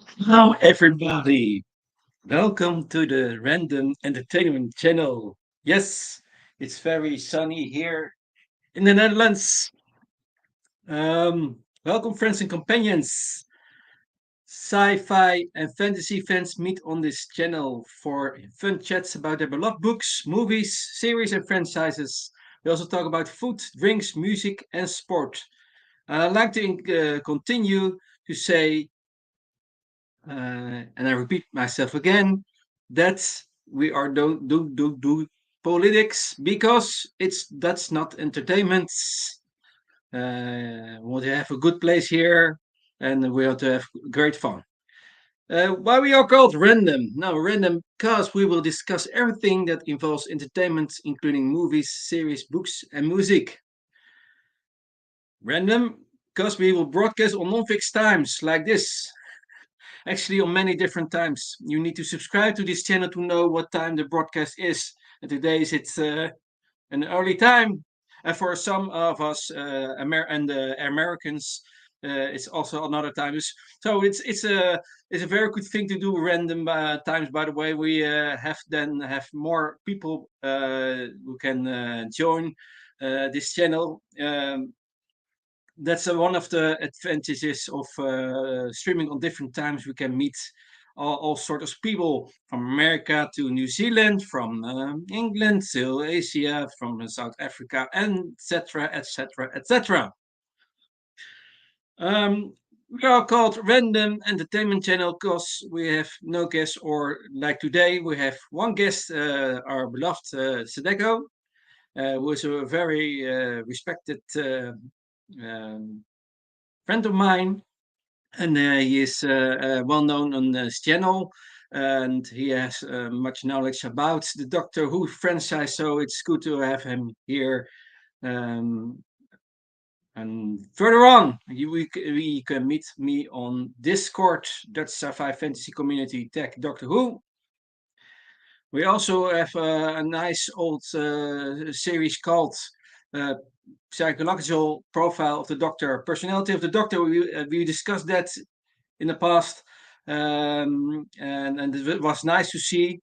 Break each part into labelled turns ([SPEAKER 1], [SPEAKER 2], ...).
[SPEAKER 1] Hello, everybody. Welcome to the Random Entertainment Channel. Yes, it's very sunny here in the Netherlands. Welcome, friends and companions. Sci-fi and fantasy fans meet on this channel for fun chats about their beloved books, movies, series, and franchises. We also talk about food, drinks, music, and sport. I'd like to continue to say and I repeat myself again, that we are don't do politics because that's not entertainment. We want to have a good place here, and we want to have great fun. Why we are called random? Now, random because we will discuss everything that involves entertainment, including movies, series, books, and music. Random because we will broadcast on non-fixed times like this. Actually, on many different times. You need to subscribe to this channel to know what time the broadcast is. And today is it's an early time. And for some of us Americans, it's also another time. So it's a very good thing to do random times. By the way, we have more people who can join this channel. That's one of the advantages of streaming on different times. We can meet all sorts of people from America to New Zealand, from England to Asia, from South Africa, and etc., etc., etc. We are called Random Entertainment Channel because we have no guests, or like today, we have one guest, our beloved Sadeko, who is a very respected um, friend of mine, and he is well known on this channel, and he has much knowledge about the Doctor Who franchise. So it's good to have him here. Um, and further on, we can meet me on Discord, Dutch Sci-Fi Fantasy Community Tech Doctor Who. We also have a nice old series called uh, Psychological Profile of the Doctor, Personality of the Doctor. We discussed that in the past, and it was nice to see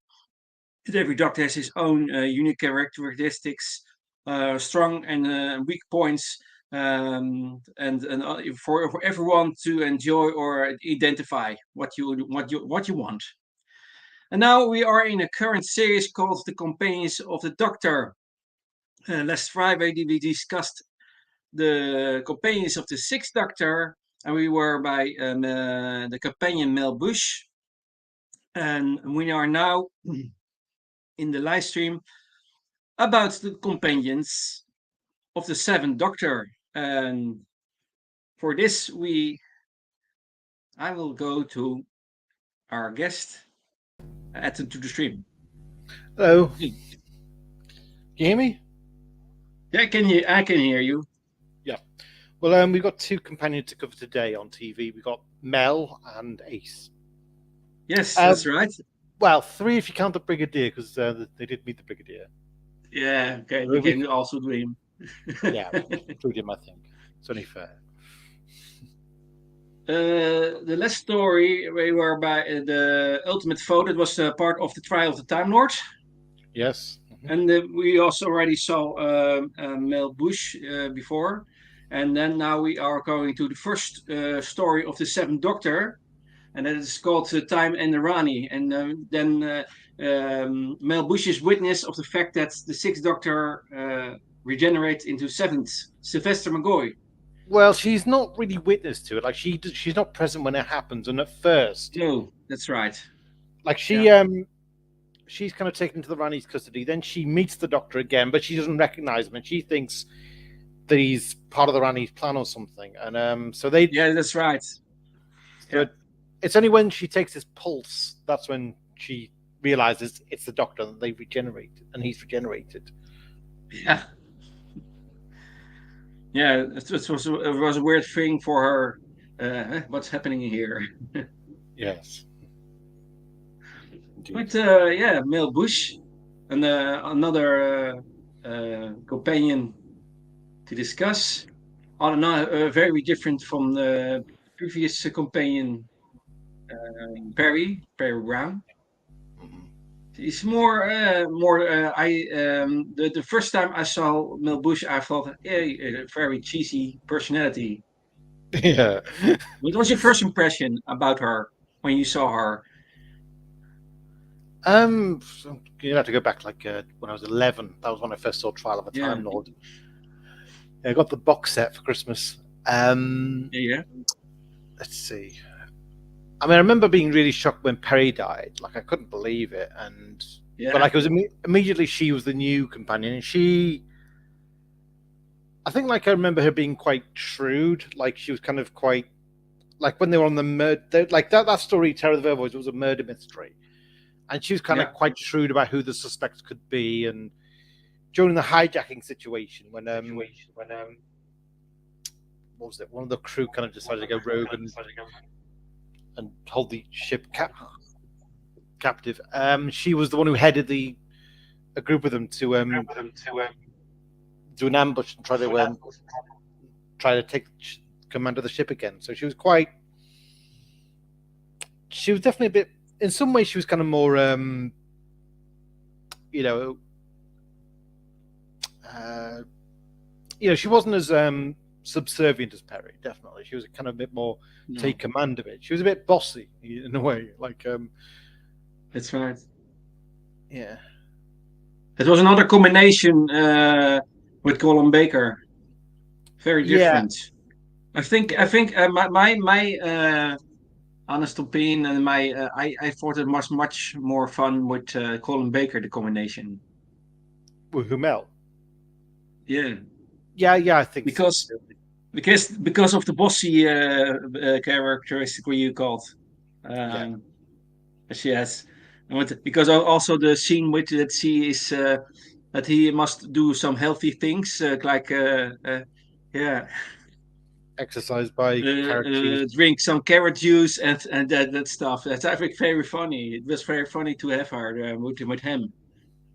[SPEAKER 1] that every Doctor has his own unique characteristics, strong and weak points, and for everyone to enjoy or identify what you want. And now we are in a current series called The Companions of the Doctor. Last Friday we discussed the Companions of the Sixth Doctor, and we were by the companion Mel Bush. And we are now in the live stream about the companions of the Seventh Doctor. And for this, I will go to our guest, add them to the stream.
[SPEAKER 2] Hello.
[SPEAKER 1] Yeah,
[SPEAKER 2] Can you hear me?
[SPEAKER 1] I can hear you.
[SPEAKER 2] Yeah. Well, we've got two companions to cover today on TV. We've got Mel and Ace.
[SPEAKER 1] Yes,
[SPEAKER 2] Uh,
[SPEAKER 1] that's right.
[SPEAKER 2] well, three if you count the Brigadier, because they did meet the Brigadier.
[SPEAKER 1] Yeah, okay, we
[SPEAKER 2] We,
[SPEAKER 1] can also do him.
[SPEAKER 2] yeah, we can include him, I think. It's only fair.
[SPEAKER 1] The last story we were by the Ultimate Vote. It was part of the Trial of the Time Lord,
[SPEAKER 2] Yes.
[SPEAKER 1] and we also already saw Mel Bush before, and then now we are going to the first story of the Seventh Doctor, and that is called Time and the Rani. And then Mel Bush's witness of the fact that the Sixth Doctor regenerates into Seventh, Sylvester McCoy.
[SPEAKER 2] Well, she's not really witness to it. Like she's not present when it happens. And at first,
[SPEAKER 1] No, that's right.
[SPEAKER 2] like
[SPEAKER 1] Yeah,
[SPEAKER 2] she's kind of taken into the Rani's custody. Then she meets the Doctor again, but she doesn't recognize him, and she thinks that he's part of the Rani's plan or something. And
[SPEAKER 1] yeah, that's right.
[SPEAKER 2] so
[SPEAKER 1] Yeah,
[SPEAKER 2] it's only when she takes his pulse that's when she realizes it's the Doctor that they regenerate and he's regenerated.
[SPEAKER 1] yeah, yeah. It was a weird thing for her. What's happening here?
[SPEAKER 2] Yes, indeed.
[SPEAKER 1] But yeah, Mel Bush, and another companion to discuss. I don't know, very different from the previous companion. Perry Brown.
[SPEAKER 2] Mhm.
[SPEAKER 1] He's more. The first time I saw Mel Bush, I thought, hey, a very cheesy personality.
[SPEAKER 2] Yeah.
[SPEAKER 1] What was your first impression about her when you saw her?
[SPEAKER 2] So you have to go back like when I was 11. That was when I first saw Trial of a
[SPEAKER 1] Yeah,
[SPEAKER 2] Time Lord. Yeah, I got the box set for Christmas.
[SPEAKER 1] yeah,
[SPEAKER 2] Let's see. I mean, I remember being really shocked when Perry died. Like I couldn't believe it, and but
[SPEAKER 1] yeah,
[SPEAKER 2] like it was immediately she was the new companion, and she. I think like I remember her being quite shrewd. Like she was kind of quite like when they were on the murder, like that story, Terror of the Vervoids, was a murder mystery, and she was kind
[SPEAKER 1] yeah.
[SPEAKER 2] of quite shrewd about who the suspects could be, and during the hijacking situation when what was it? One of the crew kind of decided to go rogue and hold the ship captive. She was the one who headed a group of them to do an ambush and try to take command of the ship again. So she was quite. She was definitely a bit. In some ways, she was kind of more. You know. Uh, she wasn't as subservient as Perry. Definitely, she was kind of a bit more
[SPEAKER 1] No,
[SPEAKER 2] take command of it. She was a bit bossy in a way. Like,
[SPEAKER 1] that's right.
[SPEAKER 2] yeah,
[SPEAKER 1] It was another combination with Colin Baker. Very
[SPEAKER 2] yeah.
[SPEAKER 1] different. I think my honest opinion and I thought it was much more fun with Colin Baker the combination.
[SPEAKER 2] With Humel.
[SPEAKER 1] Yeah,
[SPEAKER 2] Yeah, yeah. I think so
[SPEAKER 1] because
[SPEAKER 2] too.
[SPEAKER 1] because of the bossy characteristic what you called.
[SPEAKER 2] Yeah,
[SPEAKER 1] Um, she has. Because also the scene with that she is that he must do some healthy things like yeah
[SPEAKER 2] exercised by carrot juice.
[SPEAKER 1] drink some carrot juice and that stuff. That's I think very funny. It was very funny to have her with him
[SPEAKER 2] Yeah.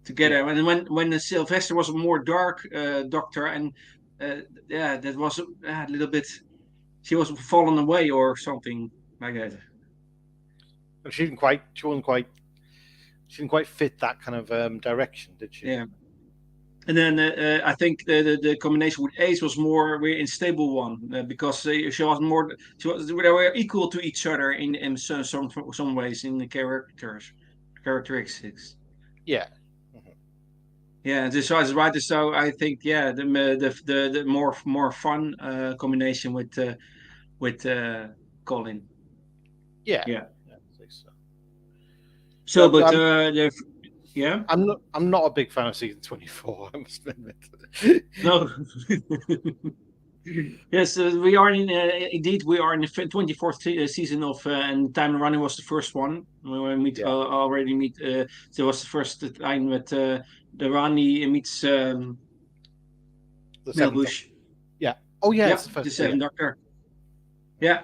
[SPEAKER 1] together. And when Sylvester was a more dark doctor and uh, yeah, that was a little bit. She was fallen away or something like that.
[SPEAKER 2] But she didn't quite. She wasn't quite. She didn't quite fit that kind of direction, did she?
[SPEAKER 1] Yeah. And then I think the combination with Ace was more very unstable one because she was more they were equal to each other in some ways in the characteristics.
[SPEAKER 2] Yeah. Mhm.
[SPEAKER 1] Yeah, this is right. So I think yeah the more fun combination with Colin.
[SPEAKER 2] Yeah.
[SPEAKER 1] Yeah.
[SPEAKER 2] Yeah, I think so.
[SPEAKER 1] So,
[SPEAKER 2] But
[SPEAKER 1] but yeah
[SPEAKER 2] I'm not a big fan of season 24. I must admit.
[SPEAKER 1] no. Yes, we are indeed we are in the 24th season of and Time Running was the first one. We meet
[SPEAKER 2] Yeah.
[SPEAKER 1] already meet. There was the first time with the Rani meets
[SPEAKER 2] The Seventh
[SPEAKER 1] Melbush.
[SPEAKER 2] Doctor. Yeah. Oh yeah,
[SPEAKER 1] Yeah,
[SPEAKER 2] it's the
[SPEAKER 1] the
[SPEAKER 2] first. Oh yeah.
[SPEAKER 1] Seventh Doctor. Yeah.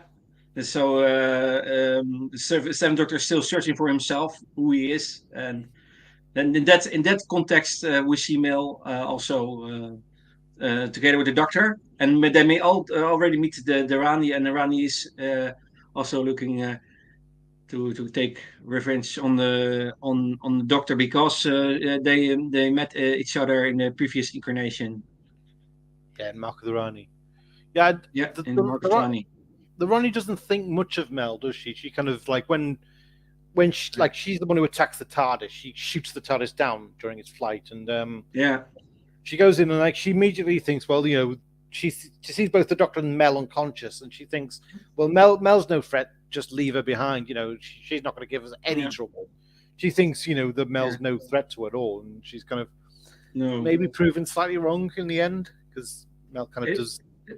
[SPEAKER 1] And so the Seventh Doctor is still searching for himself, who he is, and then in that context we see Mel also together with the Doctor, and they may already meet the Rani, and the Rani is also looking to take revenge on the Doctor because they met each other in the previous incarnation.
[SPEAKER 2] Yeah, and Mark of the Rani. Yeah,
[SPEAKER 1] Yeah,
[SPEAKER 2] the,
[SPEAKER 1] in
[SPEAKER 2] the, the,
[SPEAKER 1] Marcus
[SPEAKER 2] Ro-
[SPEAKER 1] Rani.
[SPEAKER 2] the Ronnie doesn't think much of Mel, does she? She kind of like when she, like she's the one who attacks the TARDIS. She shoots the TARDIS down during its flight, and
[SPEAKER 1] Yeah,
[SPEAKER 2] she goes in and like she immediately thinks, well, she sees both the Doctor and Mel unconscious, and she thinks, well, Mel's no threat. Just leave her behind. She's not going to give us any
[SPEAKER 1] yeah,
[SPEAKER 2] trouble. She thinks that
[SPEAKER 1] yeah.
[SPEAKER 2] Mel's no threat to her at all, and she's kind of
[SPEAKER 1] No,
[SPEAKER 2] maybe proven slightly wrong in the end because Mel kind of
[SPEAKER 1] it,
[SPEAKER 2] does. Yeah.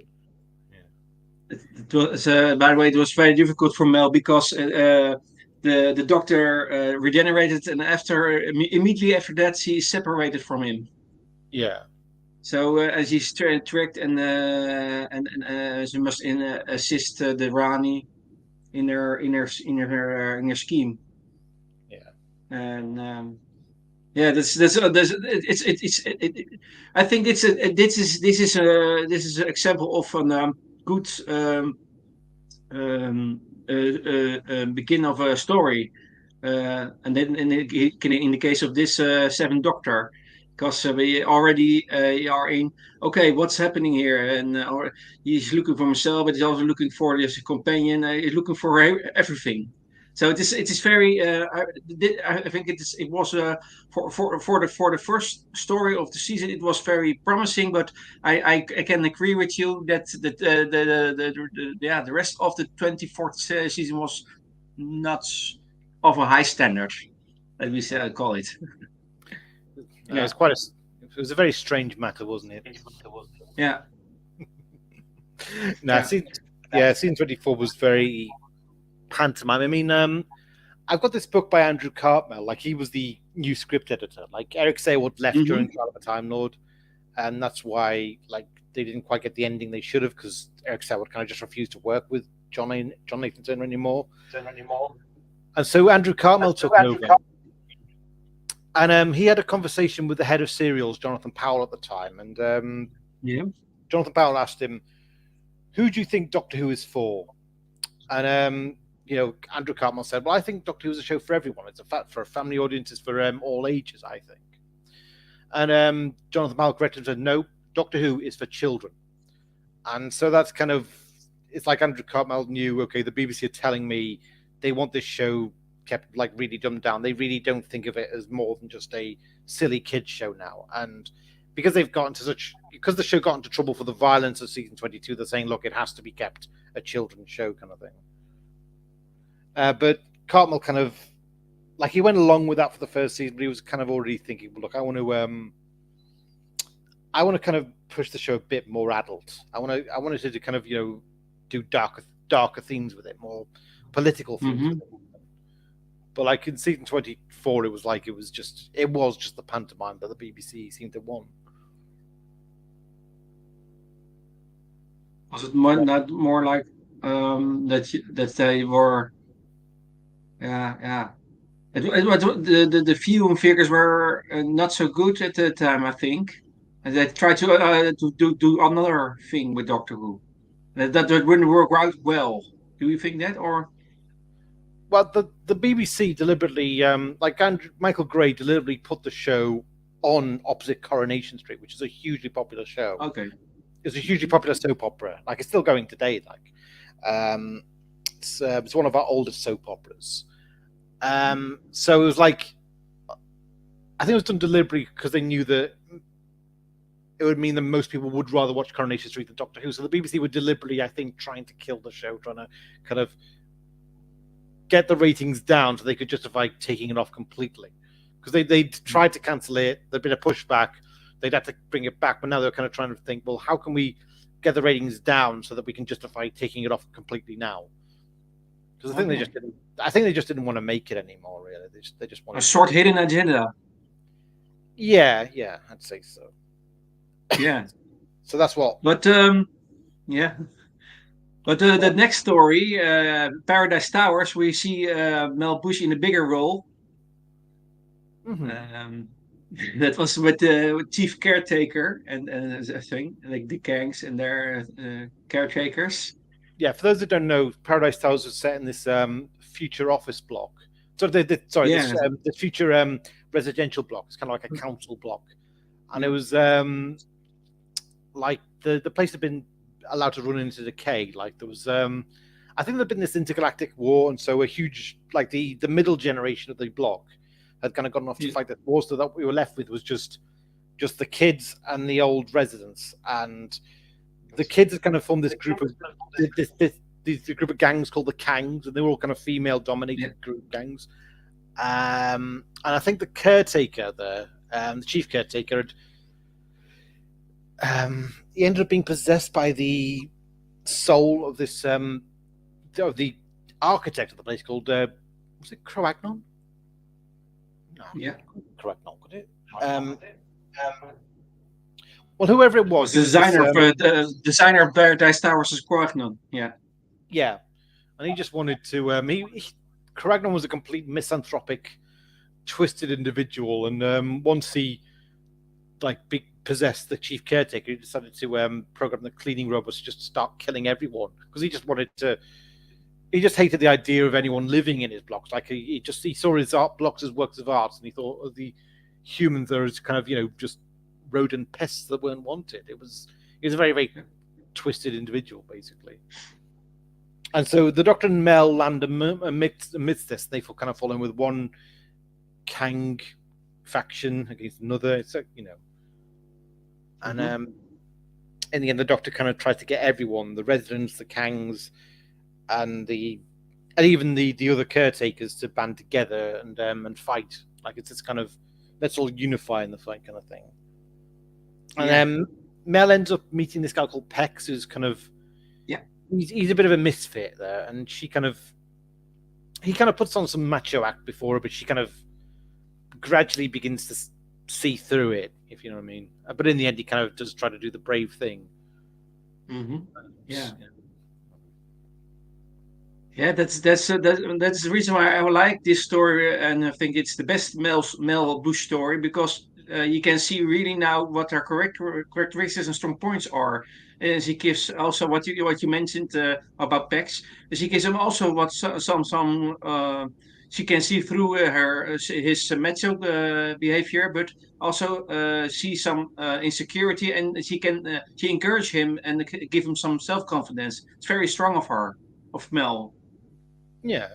[SPEAKER 1] it was by the way it was very difficult for Mel because the Doctor regenerated, and immediately after that she separated from him.
[SPEAKER 2] Yeah.
[SPEAKER 1] So as he's tricked and she must assist the Rani in her scheme.
[SPEAKER 2] Yeah.
[SPEAKER 1] And yeah, I think this is an example of a good begin of a story. And then in the case of this Seventh Doctor, because we already are in, okay, what's happening here? And or he's looking for himself, but he's also looking for his companion. He's looking for everything. So it is very. I think it was for the first story of the season. It was very promising, but I can agree with you that the rest of the 24th season was not of a high standard, as we say, call it.
[SPEAKER 2] It
[SPEAKER 1] Yeah,
[SPEAKER 2] was quite a. It was a very strange matter, wasn't it?
[SPEAKER 1] yeah,
[SPEAKER 2] No,
[SPEAKER 1] yeah.
[SPEAKER 2] scene 24 was very pantomime. I mean, I've got this book by Andrew Cartmel. Like he was the new script editor. Like Eric Saywood left
[SPEAKER 1] Mm-hmm.
[SPEAKER 2] during Trial of a Time Lord, and that's why like they didn't quite get the ending they should have because Eric Saywood kind of just refused to work with John Nathan Turner anymore. And so Andrew Cartmel took over, and he had a conversation with the head of serials, Jonathan Powell, at the time, and
[SPEAKER 1] Yeah.
[SPEAKER 2] Jonathan Powell asked him, "Who do you think Doctor Who is for?" And Andrew Cartmel said, "Well, I think Doctor Who is a show for everyone. It's for a family audience. It's for all ages, I think." And Jonathan Powell corrected him and said, "No, Doctor Who is for children." And so that's kind of, it's like Andrew Cartmel knew, okay, the BBC are telling me they want this show kept like really dumbed down. They really don't think of it as more than just a silly kids show now. And because because the show got into trouble for the violence of season 22, they're saying, look, it has to be kept a children's show kind of thing. But Cartmel kind of, like he went along with that for the first season, but he was kind of already thinking, well, look, I want to kind of push the show a bit more adult. I wanted to kind of do darker themes with it, more political themes.
[SPEAKER 1] Mm-hmm.
[SPEAKER 2] With it. But like in season 24, it was just the pantomime that the BBC seemed to want.
[SPEAKER 1] Was it not more like that they were? Yeah, yeah. The viewing figures were not so good at the time, I think, and they tried to do another thing with Doctor Who. That wouldn't work out well. Do you think that, or?
[SPEAKER 2] Well, the BBC deliberately, like Michael Gray deliberately put the show on opposite Coronation Street, which is a hugely popular show.
[SPEAKER 1] Okay.
[SPEAKER 2] It's a hugely popular soap opera. Like it's still going today. Like, it's one of our oldest soap operas. So it was like, I think it was done deliberately because they knew that it would mean that most people would rather watch Coronation Street than Doctor Who. So the BBC were deliberately, I think, trying to kill the show, trying to kind of get the ratings down so they could justify taking it off completely. Because they tried to cancel it, there'd been a pushback, they'd have to bring it back, but now they're kind of trying to think, well, how can we get the ratings down so that we can justify taking it off completely now? Because I think they just didn't want to make it anymore. Really, they just wanted
[SPEAKER 1] a short hidden agenda.
[SPEAKER 2] Yeah, I'd say so.
[SPEAKER 1] Yeah.
[SPEAKER 2] So that's what.
[SPEAKER 1] But yeah. But the next story, Paradise Towers, we see Mel Bush in a bigger role.
[SPEAKER 2] Mm-hmm.
[SPEAKER 1] That was with Chief Caretaker and I think like the gangs and their caretakers.
[SPEAKER 2] Yeah, for those that don't know, Paradise Towers was set in this future office block. So
[SPEAKER 1] Yeah.
[SPEAKER 2] this future residential block. It's kind of like a council block, and it was like the place had been allowed to run into decay. Like there was, I think there'd been this intergalactic war, and so a huge, like the middle generation of the block had kind of gone off to fight that war. So that we were left with was just the kids and the old residents, and the kids had kind of formed this group of this group of gangs called the Kangs, and they were all kind of female-dominated group gangs. And I think the caretaker, the chief caretaker, he ended up being possessed by the soul of this of the architect of the place called was it Croagnon? No,
[SPEAKER 1] Yeah.
[SPEAKER 2] Croagnon, could it? Well, whoever it was,
[SPEAKER 1] the designer of Paradise Towers is Croagnon. Yeah.
[SPEAKER 2] Yeah, and he just wanted to. Croagnon was a complete misanthropic, twisted individual, and once he possessed the chief caretaker, he decided to program the cleaning robots to just start killing everyone because he just wanted to he just hated the idea of anyone living in his blocks. Like he saw his art blocks as works of art, and he thought of the humans are as kind of just rodent pests that weren't wanted. He was a very twisted individual, basically. And so the Doctor and Mel land amidst this. They kind of fall in with one Kang faction against another. It's like, and in the end, the Doctor kind of tries to get everyone, the residents, the Kangs, and even the other caretakers, to band together and fight. Like, it's this kind of, let's all unify in the fight kind of thing. And Mel ends up meeting this guy called Pex, who's kind of he's a bit of a misfit there, and he kind of puts on some macho act before her, but she kind of gradually begins to see through it, if you know what I mean. But in the end, he kind of does try to do the brave thing.
[SPEAKER 1] That's the reason why I like this story, and I think it's the best Mel Bush story, because you can see really now what her characteristics and strong points are. And she gives also what you mentioned about Pex. She gives him also what some she can see through his macho behavior, but also see some insecurity, and she encourage him and give him some self confidence. It's very strong of her, of Mel.
[SPEAKER 2] Yeah.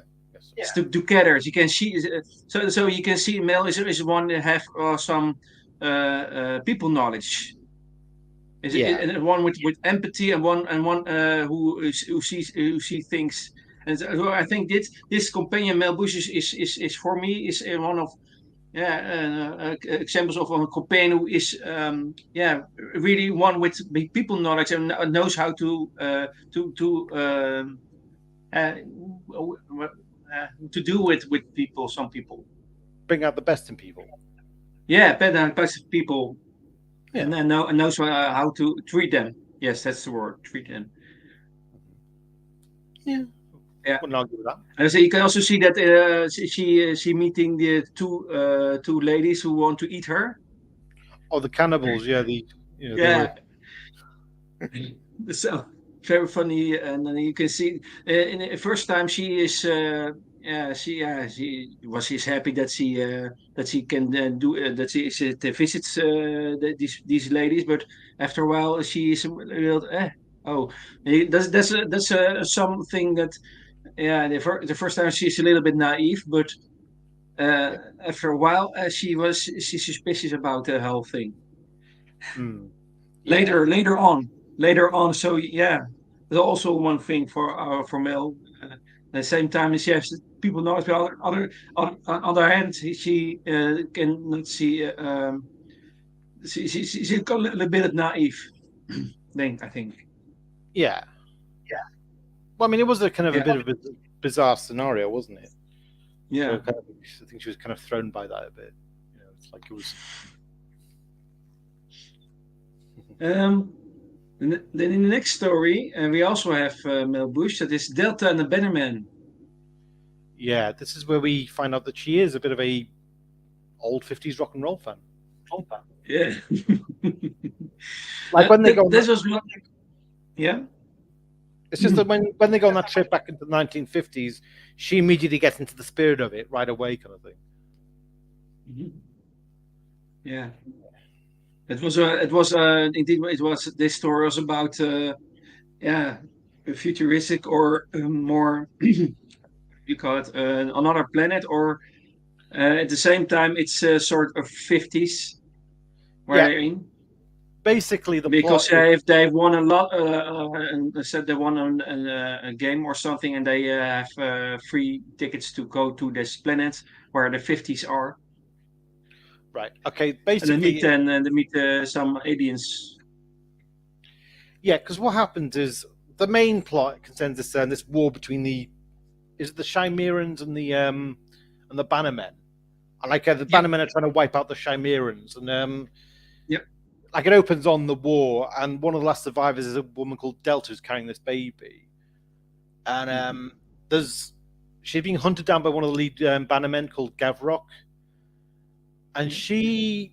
[SPEAKER 1] Together, you can see. So you can see Mel is one that have some people knowledge. And one with empathy, and one who sees things. And so I think this companion Mel Bush is for me is one of examples of a companion who is really one with people knowledge and knows how to do with people. Some people
[SPEAKER 2] bring out the best in people.
[SPEAKER 1] Best people. And then knows how to treat them. Yes, that's the word. Treat them.
[SPEAKER 2] Yeah. Wouldn't argue with that.
[SPEAKER 1] And so you can also see that she meeting the two ladies who want to eat her.
[SPEAKER 2] Oh, the cannibals. Yeah.
[SPEAKER 1] So very funny, and then you can see in the first time she is. She's happy that she can do that she visits these ladies, but after a while she is a little that's something that the first time she's a little bit naive, but after a while she's suspicious about the whole thing. Later on, so there's also one thing for Mel. At the same time as she has people know, but on other hand, she cannot see. She's a little bit naive. I think.
[SPEAKER 2] Yeah. Well, I mean, it was a kind of a bit of a bizarre scenario, wasn't it?
[SPEAKER 1] Yeah.
[SPEAKER 2] So I think she was kind of thrown by that a bit. It's like it was.
[SPEAKER 1] Then in the next story, we also have Mel Bush. That is Delta and the Bannerman.
[SPEAKER 2] Yeah, this is where we find out that she is a bit of a old 50s rock and roll fan.
[SPEAKER 1] Yeah.
[SPEAKER 2] Like when they go.
[SPEAKER 1] This was not. Yeah.
[SPEAKER 2] It's just that when they go on that trip back into the 1950s, she immediately gets into the spirit of it right away, kind of thing.
[SPEAKER 1] Yeah. It was indeed. It was this story was about futuristic or more you call it another planet, or at the same time it's sort of 50s where they're in.
[SPEAKER 2] Basically,
[SPEAKER 1] because if they won a lot, and said they won a game or something, and they have free tickets to go to this planet where the 50s are.
[SPEAKER 2] Right. Okay. Basically,
[SPEAKER 1] and they meet some aliens.
[SPEAKER 2] Yeah, because what happens is the main plot concerns this war between the Chimerans and the Bannermen, and like the Bannermen are trying to wipe out the Chimerans, and like it opens on the war, and one of the last survivors is a woman called Delta who's carrying this baby, and she's being hunted down by one of the lead Bannermen called Gavrok. And she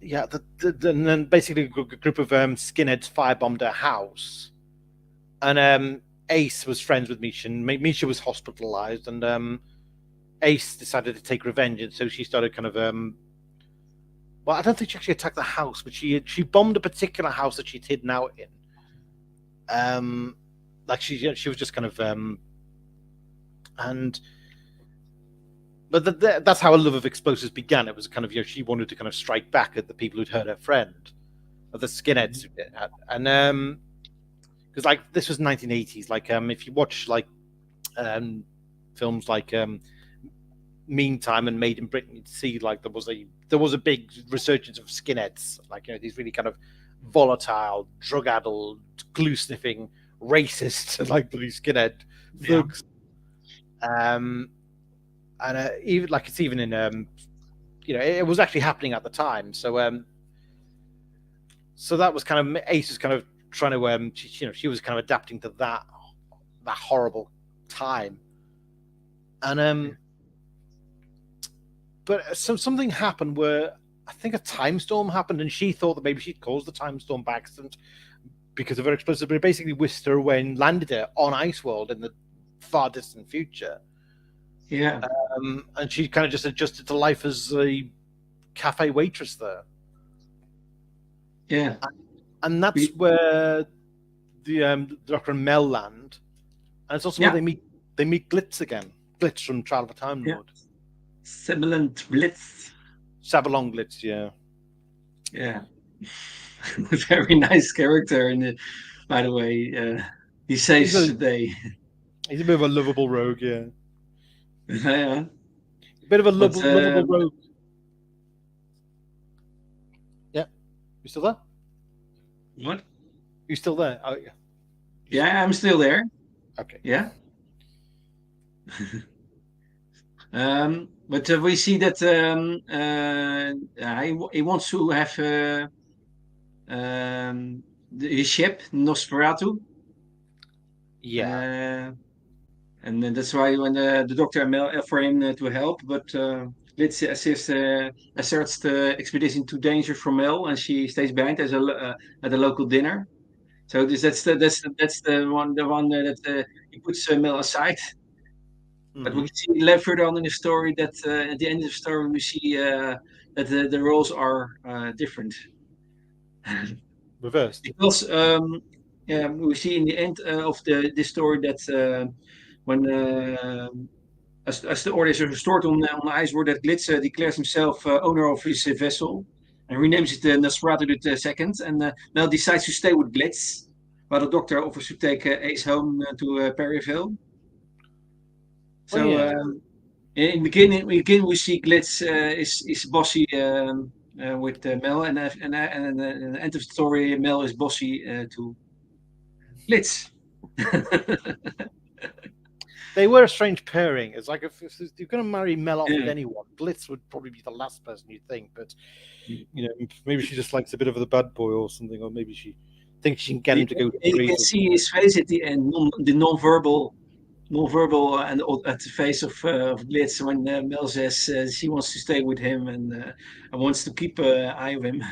[SPEAKER 2] yeah, and then basically a group of skinheads firebombed her house, and Ace was friends with Misha, and Misha was hospitalized, and Ace decided to take revenge, and so she started kind of well, I don't think she actually attacked the house, but she bombed a particular house that she'd hidden out in. Like she was just kind of and but that's how her love of explosives began. It was kind of, she wanted to kind of strike back at the people who'd hurt her friend, of the skinheads who did, and because like this was 1980s. Like if you watch like films like Meantime and Made in Britain, you'd see like there was a big resurgence of skinheads, like these really kind of volatile, drug-addled, glue-sniffing, racist, like bloody skinhead thugs. And even like it's even in it was actually happening at the time. So so that was kind of Ace was kind of trying to she was kind of adapting to that horrible time, and but something happened where I think a time storm happened, and she thought that maybe she'd caused the time storm by accident because of her explosive, but it basically whisked her away and landed her on Iceworld in the far distant future.
[SPEAKER 1] Yeah.
[SPEAKER 2] And she kind of just adjusted to life as a cafe waitress there.
[SPEAKER 1] Yeah.
[SPEAKER 2] And that's where the Doctor and Mel land, and it's also where they meet Glitz again. Glitz from Trial of a Time Lord.
[SPEAKER 1] Sibilant Blitz.
[SPEAKER 2] Sabalong Glitz, yeah.
[SPEAKER 1] Yeah. Very nice character, and by the way, he saves the day.
[SPEAKER 2] He's a bit of a lovable rogue, yeah.
[SPEAKER 1] Yeah.
[SPEAKER 2] A bit of a lovable rogue. Yeah. You still there?
[SPEAKER 1] What?
[SPEAKER 2] You still there? Oh, yeah.
[SPEAKER 1] Yeah, I'm still there.
[SPEAKER 2] Okay.
[SPEAKER 1] Yeah. But we see that he wants to have his ship Nosferatu.
[SPEAKER 2] Yeah.
[SPEAKER 1] And then that's why when the doctor offer him to help, but Blitz asserts the expedition too dangerous for Mel, and she stays behind as at a local dinner. So that's the one that he puts Mel aside. But we see further on in the story that at the end of the story we see that the roles are different.
[SPEAKER 2] Reversed.
[SPEAKER 1] Because we see in the end of this story that when as the order is restored on the Iceworld, that Glitz declares himself owner of his vessel and renames it Nosferatu II, and Mel decides to stay with Glitz, while the doctor offers to take Ace home to Perryville. So in the beginning we see Glitz is bossy with Mel, and at the end of the story, Mel is bossy to Glitz.
[SPEAKER 2] They were a strange pairing. It's like if you're going to marry Mel off with anyone, Glitz would probably be the last person you'd think. But maybe she just likes a bit of the bad boy or something, or maybe she thinks she can get him to go.
[SPEAKER 1] You can see his face at the end, the non-verbal and at the face of Glitz when Mel says she wants to stay with him and wants to keep an eye on him.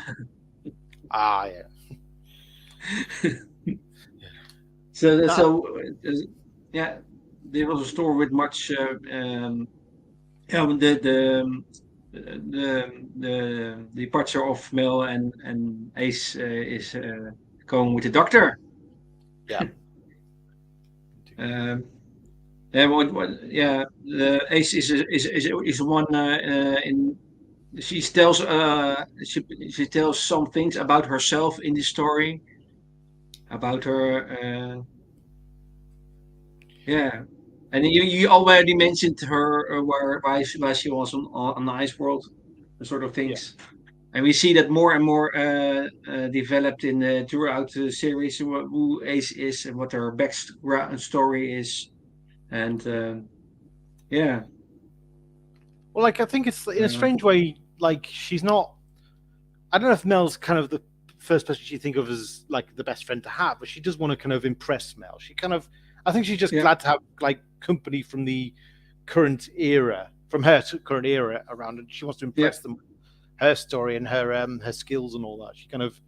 [SPEAKER 1] So yeah, there was a story with much the departure of Mel and Ace is going with the doctor.
[SPEAKER 2] Yeah.
[SPEAKER 1] The Ace is one in. She tells she tells some things about herself in the story, about her. And you already mentioned her why she was on the Iceworld, the sort of things. And we see that more and more developed in throughout the series who Ace is and what her background story is, and
[SPEAKER 2] Well, like I think it's in a strange way. Like she's not. I don't know if Mel's kind of the first person you think of as like the best friend to have, but she does want to kind of impress Mel. She kind of. I think she's just glad to have like company from the current era, from her current era around, and she wants to impress them her story and her skills and all that. She kind of,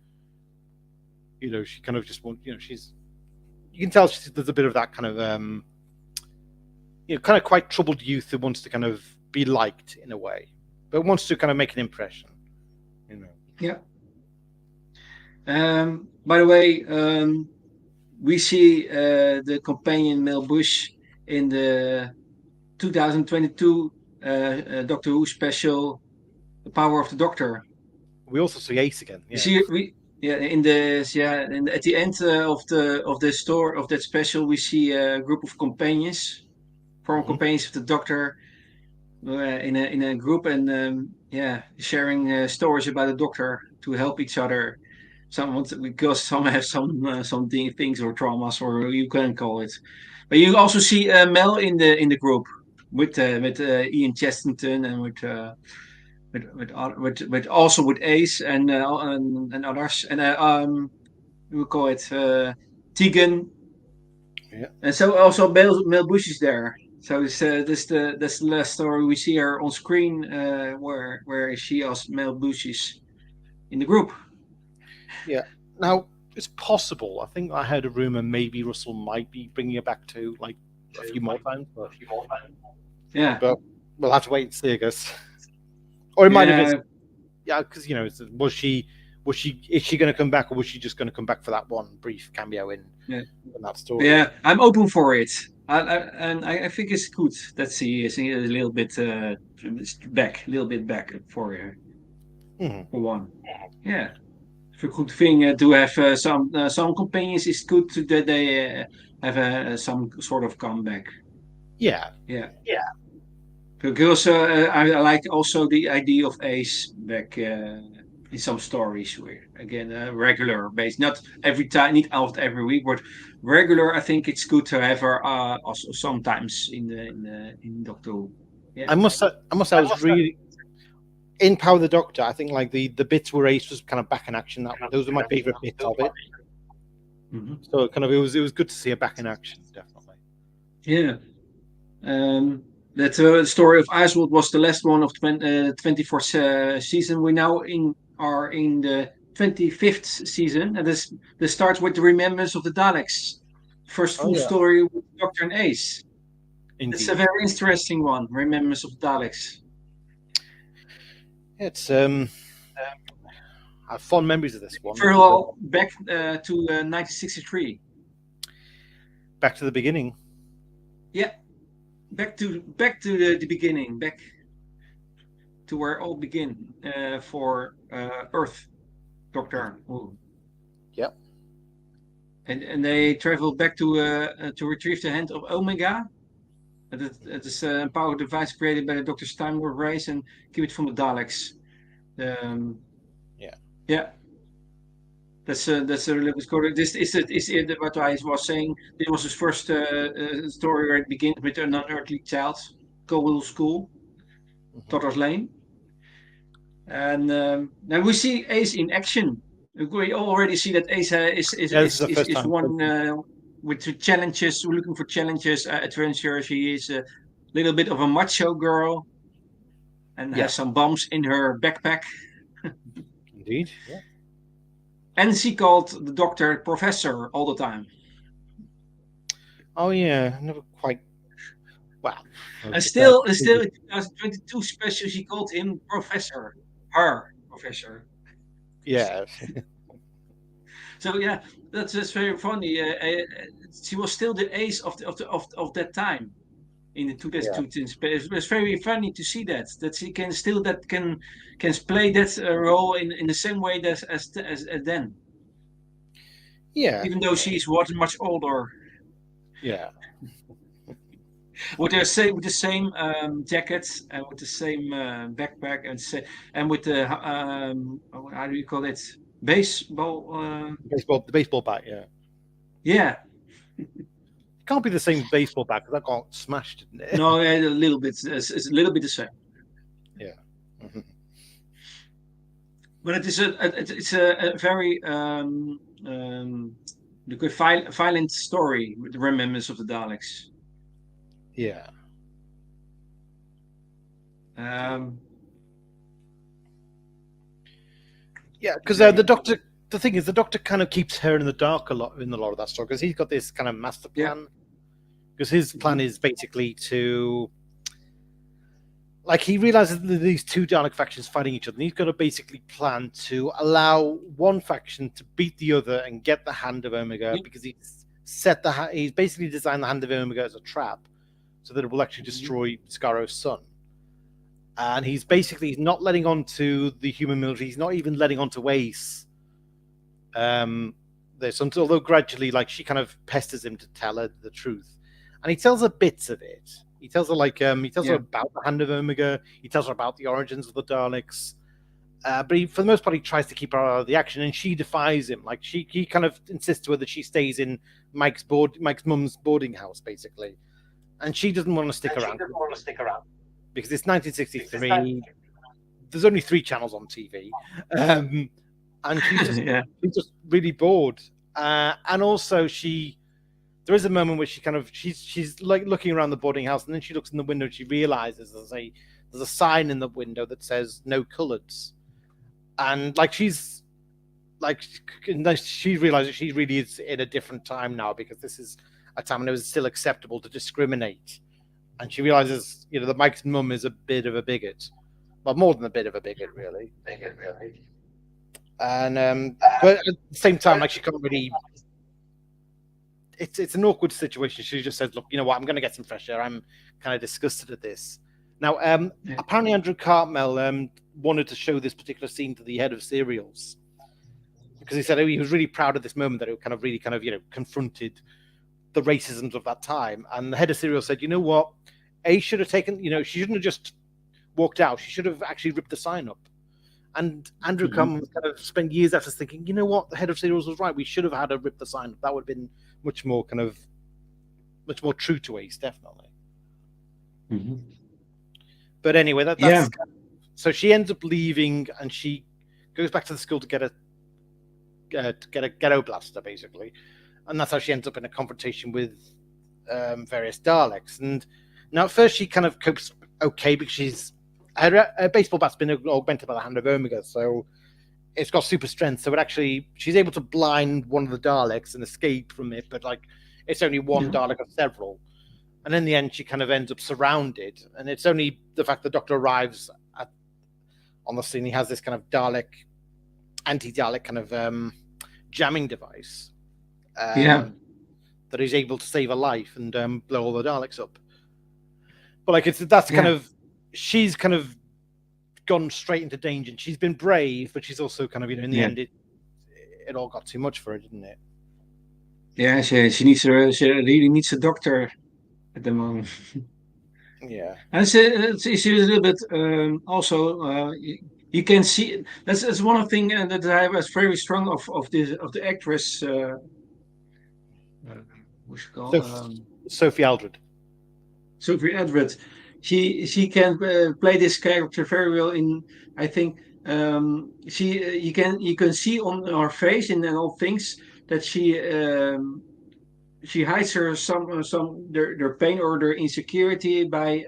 [SPEAKER 2] she kind of just wants, she's, you can tell there's a bit of that kind of, kind of quite troubled youth who wants to kind of be liked in a way, but wants to kind of make an impression.
[SPEAKER 1] Yeah. By the way, we see the companion Mel Bush in the 2022 Doctor Who special, The Power of the Doctor.
[SPEAKER 2] We also see Ace again.
[SPEAKER 1] You see, at the end of the story of that special, we see a group of companions, former companions of the Doctor, in a group, and sharing stories about the Doctor to help each other. Because some have some things or traumas, or you can call it. But you also see Mel in the group with Ian Chesterton and with also with Ace and others, and we call it Tegan.
[SPEAKER 2] Yeah.
[SPEAKER 1] And so also Mel Bush is there. So that's the last story we see her on screen, where she as Mel Bush is in the group.
[SPEAKER 2] Yeah. Now it's possible. I think I heard a rumor maybe Russell might be bringing it back to like a few more times, but
[SPEAKER 1] Yeah.
[SPEAKER 2] but we'll have to wait and see, I guess. Or it might have
[SPEAKER 1] Yeah.
[SPEAKER 2] been, because is she going to come back, or was she just going to come back for that one brief cameo in that story?
[SPEAKER 1] Yeah, I'm open for it. I think it's good that she is a little bit back for one. Yeah, it's a good thing to have some companions. It's good that they have some sort of comeback.
[SPEAKER 2] Yeah.
[SPEAKER 1] Yeah. Because I like also the idea of Ace back in some stories, where again regular base, not every time, not out every week, but regular. I think it's good to have her also sometimes in Doctor Who. Yeah.
[SPEAKER 2] I must say, I was really in Power of the Doctor. I think like the bits where Ace was kind of back in action. Those were my favorite bits of it. So kind of it was good to see her back in action, definitely.
[SPEAKER 1] Yeah. That story of Icewood was the last one of 24th season. We now are in the 25th season, and this starts with the remembrance of the Daleks. First full story with Doctor and Ace.
[SPEAKER 2] Indeed.
[SPEAKER 1] It's a very interesting one, Remembrance of Daleks.
[SPEAKER 2] It's I have fond memories of this one.
[SPEAKER 1] First of all, back to 1963.
[SPEAKER 2] Back to the beginning.
[SPEAKER 1] Yeah. Back to the beginning, back to where all begin for Earth Doctor Who.
[SPEAKER 2] Yep.
[SPEAKER 1] And they travel back to retrieve the hand of Omega. It is a power device created by the Doctor's Time Lord race and keep it from the Daleks. Yeah. That's a really good story. This is what I was saying. This was his first story where it begins with an unearthly child, Cowell School, Doctor's Lane. And now we see Ace in action. We already see that Ace is one with challenges, looking for challenges, adventures. She is a little bit of a macho girl and has some bombs in her backpack.
[SPEAKER 2] Indeed. Yeah.
[SPEAKER 1] And she called the Doctor Professor all the time.
[SPEAKER 2] Oh yeah, never quite. Wow.
[SPEAKER 1] And still in 2022 special, she called him Professor. Her Professor.
[SPEAKER 2] Yeah.
[SPEAKER 1] So yeah, that's very funny. She was still the Ace of that time in the 2002 space. It was very funny to see that she can still can play that role in the same way as then.
[SPEAKER 2] Yeah.
[SPEAKER 1] Even though she's much older.
[SPEAKER 2] Yeah.
[SPEAKER 1] With the same jackets and with the same backpack and with the how do you call it, baseball
[SPEAKER 2] the baseball bat,
[SPEAKER 1] yeah.
[SPEAKER 2] It can't be the same baseball bat because that got smashed, didn't it?
[SPEAKER 1] No, a little bit. It's a little bit the same.
[SPEAKER 2] Yeah.
[SPEAKER 1] But it's a very violent story with the remembrance of the Daleks.
[SPEAKER 2] Yeah. Yeah, because
[SPEAKER 1] say.
[SPEAKER 2] the Doctor. The thing is, the Doctor kind of keeps her in the dark a lot in a lot of that story because he's got this kind of master
[SPEAKER 1] Yeah.
[SPEAKER 2] plan. Because his plan
[SPEAKER 1] Mhm.
[SPEAKER 2] is basically to, like, he realizes that these two Dalek factions fighting each other, and he's got to basically plan to allow one faction to beat the other and get the Hand of Omega
[SPEAKER 1] Yep.
[SPEAKER 2] because he's basically designed the Hand of Omega as a trap so that it will actually
[SPEAKER 1] Mhm.
[SPEAKER 2] destroy Scarrow's son. And he's not letting on to the human military. He's not even letting on to Ace. This until, although gradually, like, she kind of pesters him to tell her the truth, and he tells her bits of it. He tells her he tells her
[SPEAKER 1] Yeah.
[SPEAKER 2] about the Hand of Omega. He tells her about the origins of the Daleks. But for the most part, he tries to keep her out of the action, and she defies him. Like, he kind of insists to her that she stays in Mike's mum's boarding house, basically, and she doesn't want to stick around because it's 1963. There's only 3 channels on TV, and
[SPEAKER 1] Yeah.
[SPEAKER 2] she's just really bored. And also, there is a moment where she's like looking around the boarding house, and then she looks in the window and she realizes there's a sign in the window that says "No coloreds," and she realizes she really is in a different time now because this is a time when it was still acceptable to discriminate, and she realizes that Mike's mum is a bit of a bigot, well, more than a bit of a bigot, really. And but at the same time, like, she can't really. It's an awkward situation. She just says, "Look, you know what? I'm going to get some fresh air. I'm kind of disgusted at this." Now,
[SPEAKER 1] Yeah.
[SPEAKER 2] apparently, Andrew Cartmel wanted to show this particular scene to the head of serials because he said he was really proud of this moment that it kind of really confronted the racisms of that time. And the head of serials said, "You know what? A should have taken. She shouldn't have just walked out. She should have actually ripped the sign up." And Andrew
[SPEAKER 1] Mhm.
[SPEAKER 2] kind of spent years after thinking, you know what, the head of serials was right. We should have had her rip the sign up. That would have been much more true to Ace, definitely.
[SPEAKER 1] Mhm.
[SPEAKER 2] But anyway,
[SPEAKER 1] Yeah.
[SPEAKER 2] so she ends up leaving, and she goes back to the school to get a ghetto blaster, basically, and that's how she ends up in a confrontation with various Daleks. And now, at first, she kind of copes okay because her baseball bat's been augmented by the Hand of Omega, so it's got super strength. So she's able to blind one of the Daleks and escape from it, but like, it's only one
[SPEAKER 1] Yeah.
[SPEAKER 2] Dalek of several. And in the end, she kind of ends up surrounded, and it's only the fact the Doctor arrives on the scene. He has this kind of anti-Dalek kind of jamming device
[SPEAKER 1] Yeah.
[SPEAKER 2] that he's able to save a life and blow all the Daleks up. But like, that's kind
[SPEAKER 1] Yeah.
[SPEAKER 2] of, she's kind of gone straight into danger. And she's been brave, but she's also kind of, in the
[SPEAKER 1] Yeah.
[SPEAKER 2] end, it all got too much for her, didn't it?
[SPEAKER 1] Yeah. She needs she really needs a doctor at the moment.
[SPEAKER 2] Yeah.
[SPEAKER 1] And it's a little bit also you can see that's one of the things that I was very strong of the actress uh, what's she called
[SPEAKER 2] So Sophie Aldred.
[SPEAKER 1] Sophie Edwards. She can play this character very well. In I think she you can see on her face and all things that she hides her some their pain or their insecurity by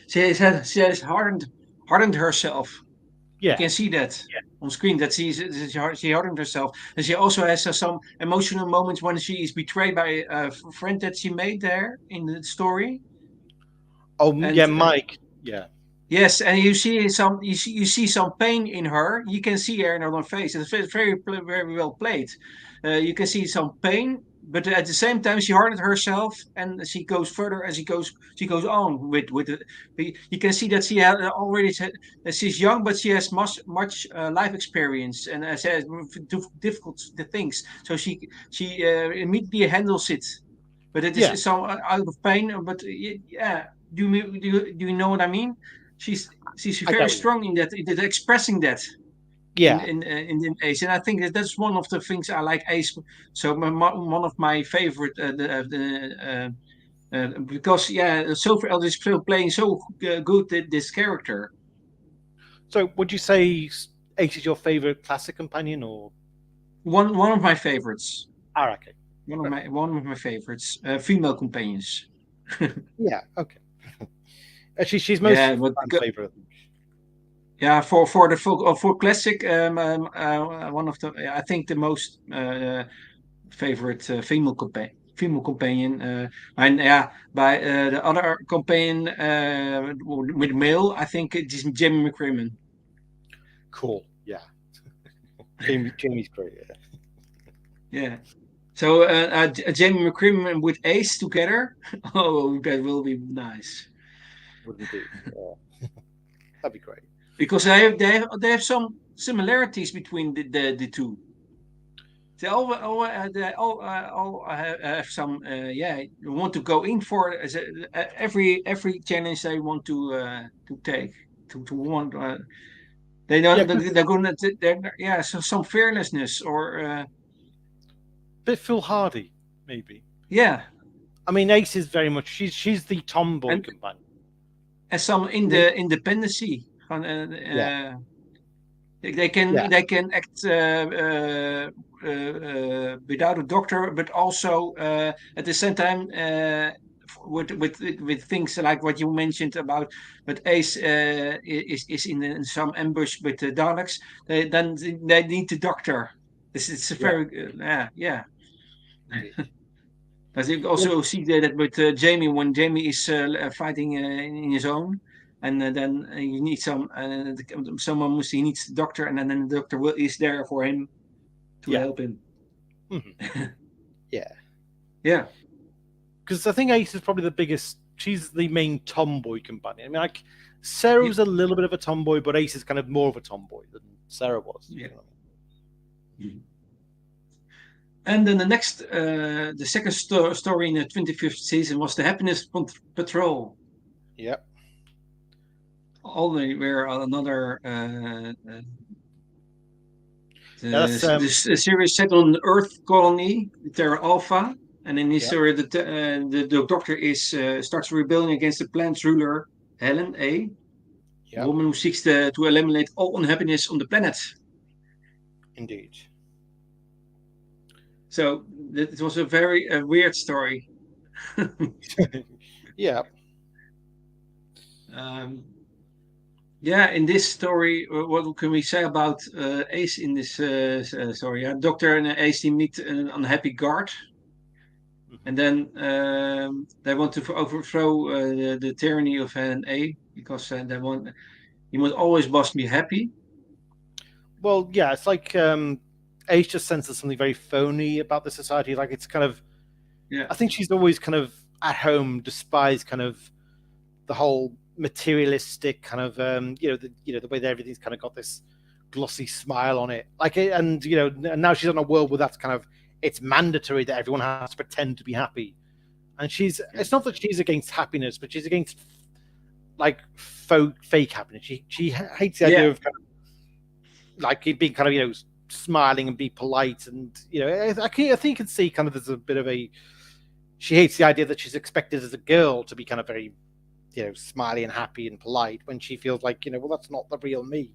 [SPEAKER 1] she has hardened herself. You
[SPEAKER 2] Yeah.
[SPEAKER 1] can see that on screen that she hardened herself, and she also has some emotional moments when she is betrayed by a friend that she made there in the story.
[SPEAKER 2] Oh, yeah,
[SPEAKER 1] And
[SPEAKER 2] Mike. Yeah.
[SPEAKER 1] yes, and you see some pain in her. You can see her in her face. It's very well played. You can see some pain, but at the same time she hardened herself and she goes further as she goes on with it. You can see that she had already she's young, but she has much life experience and she has difficult things. So she immediately handles it, but it
[SPEAKER 2] Yeah.
[SPEAKER 1] is some out of pain. But yeah, do you know what I mean? She's
[SPEAKER 2] I get
[SPEAKER 1] very
[SPEAKER 2] what you mean.
[SPEAKER 1] strong in that expressing that
[SPEAKER 2] Yeah.
[SPEAKER 1] in Ace, and I think that's one of the things I like Ace. So one of my favorite because yeah, Sophie Elder is playing so good this character.
[SPEAKER 2] So, would you say Ace is your favorite classic companion, or?
[SPEAKER 1] One of my favorites.
[SPEAKER 2] Okay. Fair enough.
[SPEAKER 1] One of my favorites. Female companions.
[SPEAKER 2] Yeah. Okay. Actually, she's most
[SPEAKER 1] Yeah, but
[SPEAKER 2] fans' favorite.
[SPEAKER 1] yeah, for the for classic, one of the I think the most favorite female companion, and yeah, by the other companion with male, I think it is Jamie McCrimmon.
[SPEAKER 2] Cool. Yeah. Jamie's great. Yeah.
[SPEAKER 1] Yeah. So Jamie McCrimmon with Ace together, oh, that will be nice
[SPEAKER 2] Would indeed. Yeah. That'd be great.
[SPEAKER 1] because they have some similarities between the two. They all have some yeah, want to go in for every challenge they want to take to want they
[SPEAKER 2] Yeah,
[SPEAKER 1] don't
[SPEAKER 2] because
[SPEAKER 1] they're gonna they're yeah, so some fearlessness or
[SPEAKER 2] bit foolhardy, maybe.
[SPEAKER 1] yeah,
[SPEAKER 2] I mean, Ace is very much she's the tomboy
[SPEAKER 1] and
[SPEAKER 2] companion.
[SPEAKER 1] some in
[SPEAKER 2] I mean,
[SPEAKER 1] the independency van,
[SPEAKER 2] yeah, yeah,
[SPEAKER 1] they can act without a doctor, but also at the same time with things like what you mentioned about. But Ace is in some ambush with the Daleks. Then they need the doctor. This is a
[SPEAKER 2] yeah,
[SPEAKER 1] very yeah.
[SPEAKER 2] indeed.
[SPEAKER 1] But you
[SPEAKER 2] Well,
[SPEAKER 1] also see that with Jamie when Jamie is fighting in his own, and then you need someone who he needs the doctor, and then the doctor is there for him to
[SPEAKER 2] yeah,
[SPEAKER 1] help him.
[SPEAKER 2] mhm, yeah.
[SPEAKER 1] Yeah,
[SPEAKER 2] Because I think Ace is probably the biggest. She's the main tomboy companion. I mean, like
[SPEAKER 1] yeah,
[SPEAKER 2] Sarah was a little bit of a tomboy, but Ace is kind of more of a tomboy than Sarah was.
[SPEAKER 1] yeah.
[SPEAKER 2] You know?
[SPEAKER 1] Mhm. And then the second story in the 25th season was the Happiness Patrol.
[SPEAKER 2] Yeah,
[SPEAKER 1] Only where another
[SPEAKER 2] yeah. That's
[SPEAKER 1] the series set on Earth colony, Terra Alpha, and in this
[SPEAKER 2] yeah,
[SPEAKER 1] story, the Doctor is starts rebelling against the planet's ruler, Helen A, a
[SPEAKER 2] yeah,
[SPEAKER 1] woman who seeks to eliminate all unhappiness on the planet.
[SPEAKER 2] indeed.
[SPEAKER 1] So it was a very weird story.
[SPEAKER 2] Yeah,
[SPEAKER 1] um, yeah, in this story, what can we say about Ace in this story? Yeah, Doctor and Ace meet an unhappy guard,
[SPEAKER 2] mhm.
[SPEAKER 1] and then they want to overthrow the tyranny of NA because they want he must always must be happy.
[SPEAKER 2] Well, yeah. It's like Ace just senses something very phony about the society. Like it's kind of.
[SPEAKER 1] Yeah,
[SPEAKER 2] I think she's always kind of at home, despised kind of the whole materialistic kind of the way that everything's kind of got this glossy smile on it, like it, and and now she's in a world where that's kind of it's mandatory that everyone has to pretend to be happy, and she's
[SPEAKER 1] yeah,
[SPEAKER 2] it's not that she's against happiness, but she's against like fake happiness. She hates the
[SPEAKER 1] yeah,
[SPEAKER 2] idea of kind of like it being kind of smiling and be polite, and I think you can see kind of there's a bit of a she hates the idea that she's expected as a girl to be kind of very smiley and happy and polite when she feels like well that's not the real me.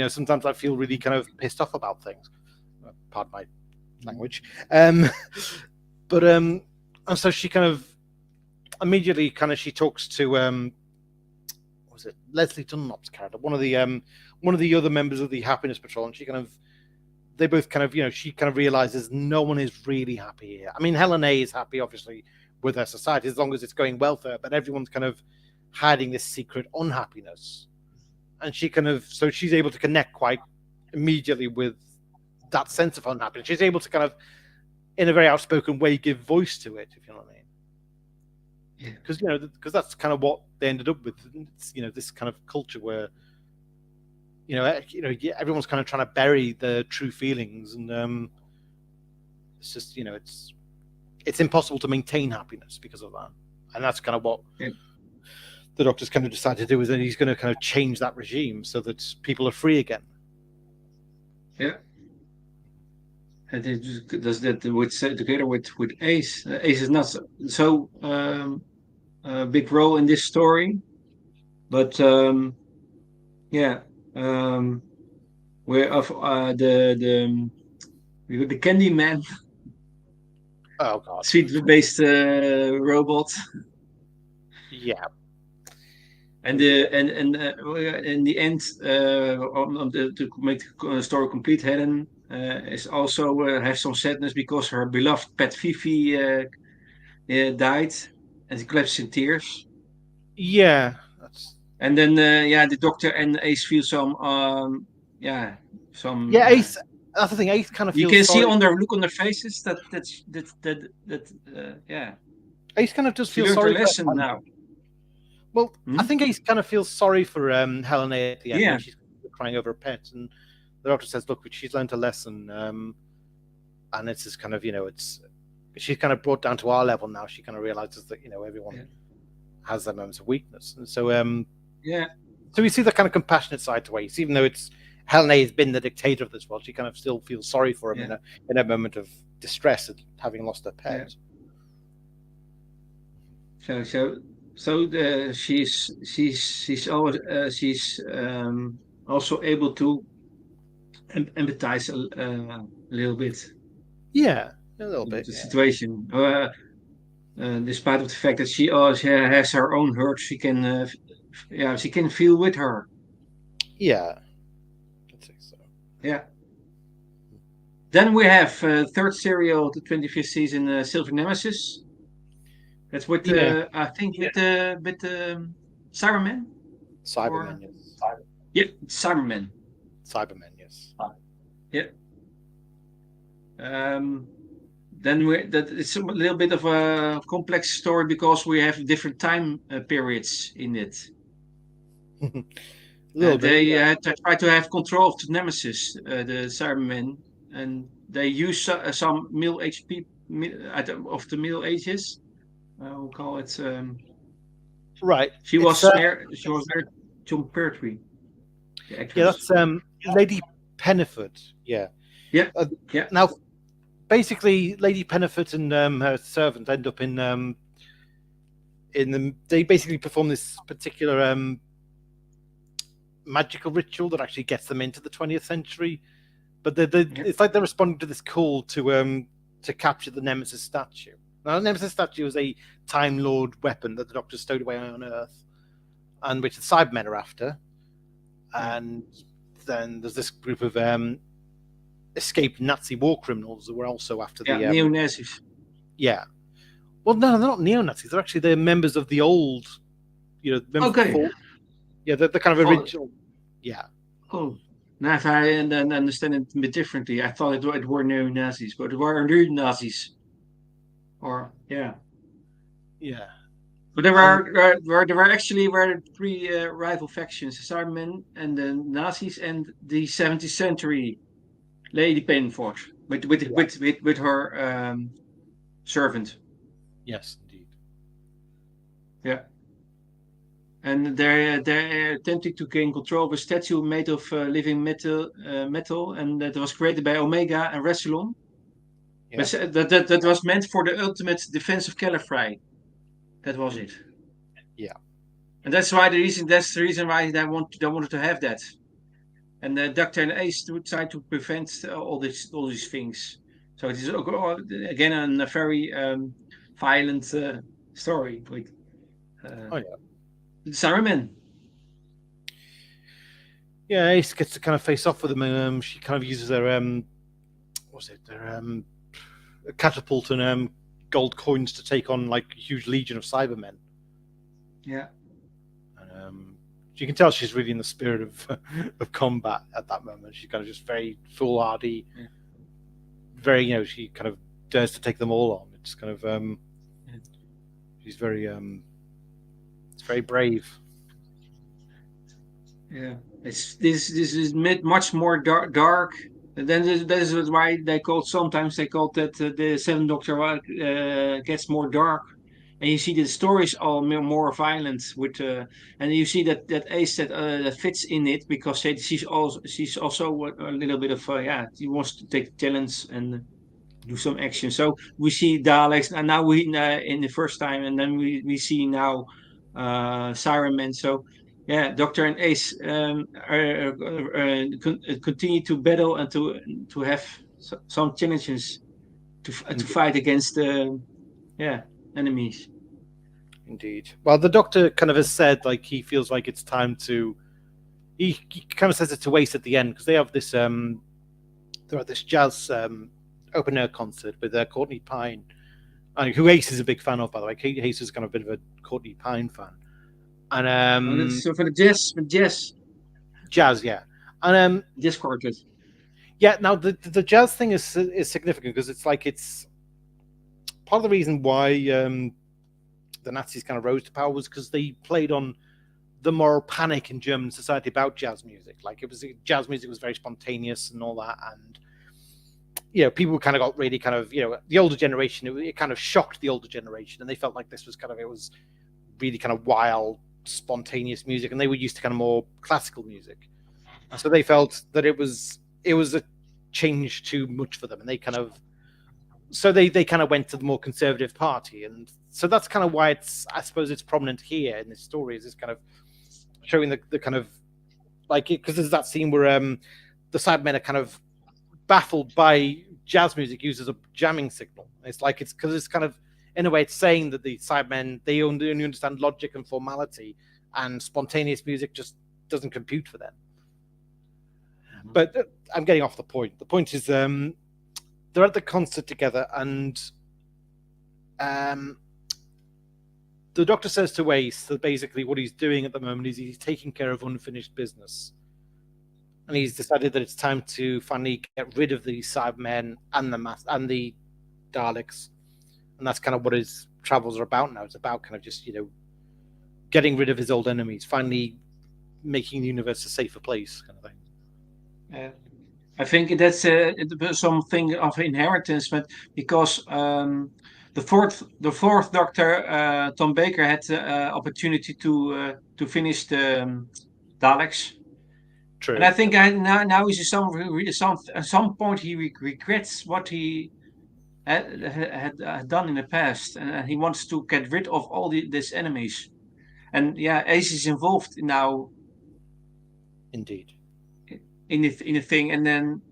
[SPEAKER 2] Sometimes I feel really kind of pissed off about things. Pardon my language. But and so she kind of immediately kind of she talks to what was it Leslie Dunlop's character, one of the other members of the Happiness Patrol, and she kind of they both kind of she kind of realizes no one is really happy here. I mean, Helen A is happy obviously with her society as long as it's going well for her, but everyone's kind of hiding this secret unhappiness, and she kind of so she's able to connect quite immediately with that sense of unhappiness. She's able to kind of in a very outspoken way give voice to it, if you know what I mean.
[SPEAKER 1] yeah,
[SPEAKER 2] Because that's kind of what they ended up with. It's, this kind of culture where everyone's kind of trying to bury their true feelings, and it's just it's impossible to maintain happiness because of that, and that's kind of what
[SPEAKER 1] yeah.
[SPEAKER 2] the Doctor's kind of decided to do is that he's going to kind of change that regime so that people are free again.
[SPEAKER 1] Yeah. And it does that with together with Ace. Ace is not so big role in this story, but yeah, um, where of the Candyman
[SPEAKER 2] Oh God,
[SPEAKER 1] suite based robot.
[SPEAKER 2] yeah.
[SPEAKER 1] And in the end, to make the story complete, Helen is also has some sadness because her beloved pet Fifi died, and she collapses in tears.
[SPEAKER 2] Yeah, that's
[SPEAKER 1] And then yeah, the doctor and Ace feel some yeah some
[SPEAKER 2] yeah. Ace. That's the thing. Ace kind of
[SPEAKER 1] you
[SPEAKER 2] feels
[SPEAKER 1] can see
[SPEAKER 2] sorry.
[SPEAKER 1] on their look on their faces that
[SPEAKER 2] Ace kind of does
[SPEAKER 1] she
[SPEAKER 2] feel
[SPEAKER 1] learned her
[SPEAKER 2] sorry for
[SPEAKER 1] lesson
[SPEAKER 2] Helen.
[SPEAKER 1] now.
[SPEAKER 2] Well, I
[SPEAKER 1] Hmm?
[SPEAKER 2] think Ace kind of feels sorry for Helena at the end
[SPEAKER 1] Yeah,
[SPEAKER 2] when she's crying over her pet, and the doctor says, "Look, she's learned a lesson, and it's just kind of it's she's kind of brought down to our level now. She kind of realizes that everyone
[SPEAKER 1] yeah,
[SPEAKER 2] has their moments of weakness, and so
[SPEAKER 1] yeah,
[SPEAKER 2] so we see the kind of compassionate side to Ace, even though it's Helena has been the dictator of this world. She kind of still feels sorry for him
[SPEAKER 1] yeah,
[SPEAKER 2] in a moment of distress at having lost her
[SPEAKER 1] yeah.
[SPEAKER 2] pet.
[SPEAKER 1] So she's always she's also able to empathize a little bit
[SPEAKER 2] Yeah, a little
[SPEAKER 1] with
[SPEAKER 2] bit.
[SPEAKER 1] the
[SPEAKER 2] Yeah,
[SPEAKER 1] situation. Despite of the fact that she also has her own hurt, she can yeah she can feel with her.
[SPEAKER 2] yeah, I think so.
[SPEAKER 1] Yeah. Then we have third serial of the 25th season, Silver Nemesis. That's with
[SPEAKER 2] Yeah,
[SPEAKER 1] I think with Cyberman
[SPEAKER 2] Cybermen,
[SPEAKER 1] or
[SPEAKER 2] yes.
[SPEAKER 1] yeah Cyberman.
[SPEAKER 2] Cybermen, yes.
[SPEAKER 1] Yeah. Um, then that it's a little bit of a complex story because we have different time periods in it,
[SPEAKER 2] A little
[SPEAKER 1] and
[SPEAKER 2] bit,
[SPEAKER 1] they
[SPEAKER 2] yeah.
[SPEAKER 1] try to have control of the Nemesis, the Cybermen, and they use some middle age people of the Middle Ages. We'll call it.
[SPEAKER 2] Right.
[SPEAKER 1] She was married to Pertwee, the
[SPEAKER 2] Yeah,
[SPEAKER 1] actress.
[SPEAKER 2] that's Lady Pennifoot. Yeah.
[SPEAKER 1] Yeah,
[SPEAKER 2] Uh,
[SPEAKER 1] yeah,
[SPEAKER 2] now, basically, Lady Pennifoot and her servant end up in the. They basically perform this particular magical ritual that actually gets them into the 20th century. But
[SPEAKER 1] yeah,
[SPEAKER 2] it's like they're responding to this call to capture the Nemesis statue. Now, the Nemesis statue is a Time Lord weapon that the Doctor stowed away on Earth, and which the Cybermen are after.
[SPEAKER 1] yeah,
[SPEAKER 2] And then there's this group of escaped Nazi war criminals who were also after
[SPEAKER 1] yeah.
[SPEAKER 2] the
[SPEAKER 1] Neo Nazis.
[SPEAKER 2] yeah. Well, no, they're not neo Nazis. They're actually members of the old, members of the
[SPEAKER 1] Okay.
[SPEAKER 2] fort. Yeah, they're the kind of
[SPEAKER 1] Oh,
[SPEAKER 2] original. Yeah,
[SPEAKER 1] oh. Now, if I then understand it a bit differently, I thought it were neo Nazis, but it were new Nazis. Or yeah,
[SPEAKER 2] yeah,
[SPEAKER 1] but there
[SPEAKER 2] and
[SPEAKER 1] were actually were three rival factions: the Cybermen and the Nazis and the 17th century Lady Pennyford
[SPEAKER 2] yeah,
[SPEAKER 1] with her servant.
[SPEAKER 2] yes, indeed.
[SPEAKER 1] Yeah. And they're attempting to gain control of a statue made of living metal, and that was created by Omega and Rassilon.
[SPEAKER 2] Yeah,
[SPEAKER 1] But that was meant for the ultimate defense of Califrey. That was it,
[SPEAKER 2] yeah,
[SPEAKER 1] and that's why the reason. That's the reason why they wanted to have that. And Doctor and Ace try to prevent all these things. So it is again a very violent story with
[SPEAKER 2] oh yeah,
[SPEAKER 1] Cybermen.
[SPEAKER 2] yeah. Ace gets to kind of face off with them, and she kind of uses their what's it, their catapult and gold coins to take on like a huge legion of Cybermen.
[SPEAKER 1] Yeah,
[SPEAKER 2] And, you can tell she's really in the spirit of of combat at that moment. She's kind of just very foolhardy,
[SPEAKER 1] yeah,
[SPEAKER 2] very she kind of dares to take them all on. It's kind of
[SPEAKER 1] yeah.
[SPEAKER 2] she's it's very brave.
[SPEAKER 1] Yeah, it's this is much more dark. And then this is why sometimes they call that the Seventh Doctor gets more dark, and you see the stories are more violent with and you see that Ace that fits in it because she's also a little bit of yeah, she wants to take challenge and do some action. So we see Daleks, and now we in the first time, and then we see now Siren Man. So yeah, Doctor and Ace continue to battle and to have some challenges to
[SPEAKER 2] Indeed.
[SPEAKER 1] fight against yeah enemies.
[SPEAKER 2] Indeed. Well, the Doctor kind of has said like he feels like it's time to. He kind of says it to Ace at the end because they have this they're at this jazz open air concert with Courtney Pine, who Ace is a big fan of, by the way. Ace is kind of a bit of a Courtney Pine fan, and
[SPEAKER 1] Oh, that's so for the jazz
[SPEAKER 2] jazz, yeah, and
[SPEAKER 1] jazz quartet.
[SPEAKER 2] yeah. Now the jazz thing is significant because it's like it's part of the reason why the Nazis kind of rose to power was because they played on the moral panic in German society about jazz music. Like jazz music was very spontaneous and all that, and people kind of got really kind of the older generation. It kind of shocked the older generation, and they felt like this was kind of it was really kind of wild, spontaneous music, and they were used to kind of more classical music, and so they felt that it was a change too much for them, and they kind of they kind of went to the more conservative party, and so that's kind of why I suppose it's prominent here in this story is this kind of showing the kind of like because there's that scene where the Cybermen are kind of baffled by jazz music used as a jamming signal. It's like it's because it's kind of in a way it's saying that the Cybermen they only understand logic and formality, and spontaneous music just doesn't compute for them. But I'm getting off the point. The point is they're at the concert together, and the Doctor says to Ace that basically what he's doing at the moment is he's taking care of unfinished business. And he's decided that it's time to finally get rid of the Cybermen and the Daleks. And that's kind of what his travels are about now. It's about kind of just, getting rid of his old enemies, finally making the universe a safer place kind of thing.
[SPEAKER 1] I think that's something of inheritance, but because the fourth Doctor, Tom Baker, had the opportunity to finish the Daleks.
[SPEAKER 2] True.
[SPEAKER 1] And I think now he's at some point he regrets what he had done in the past, and he wants to get rid of all these enemies. And yeah, Ace is involved now
[SPEAKER 2] Indeed.
[SPEAKER 1] in the thing, and then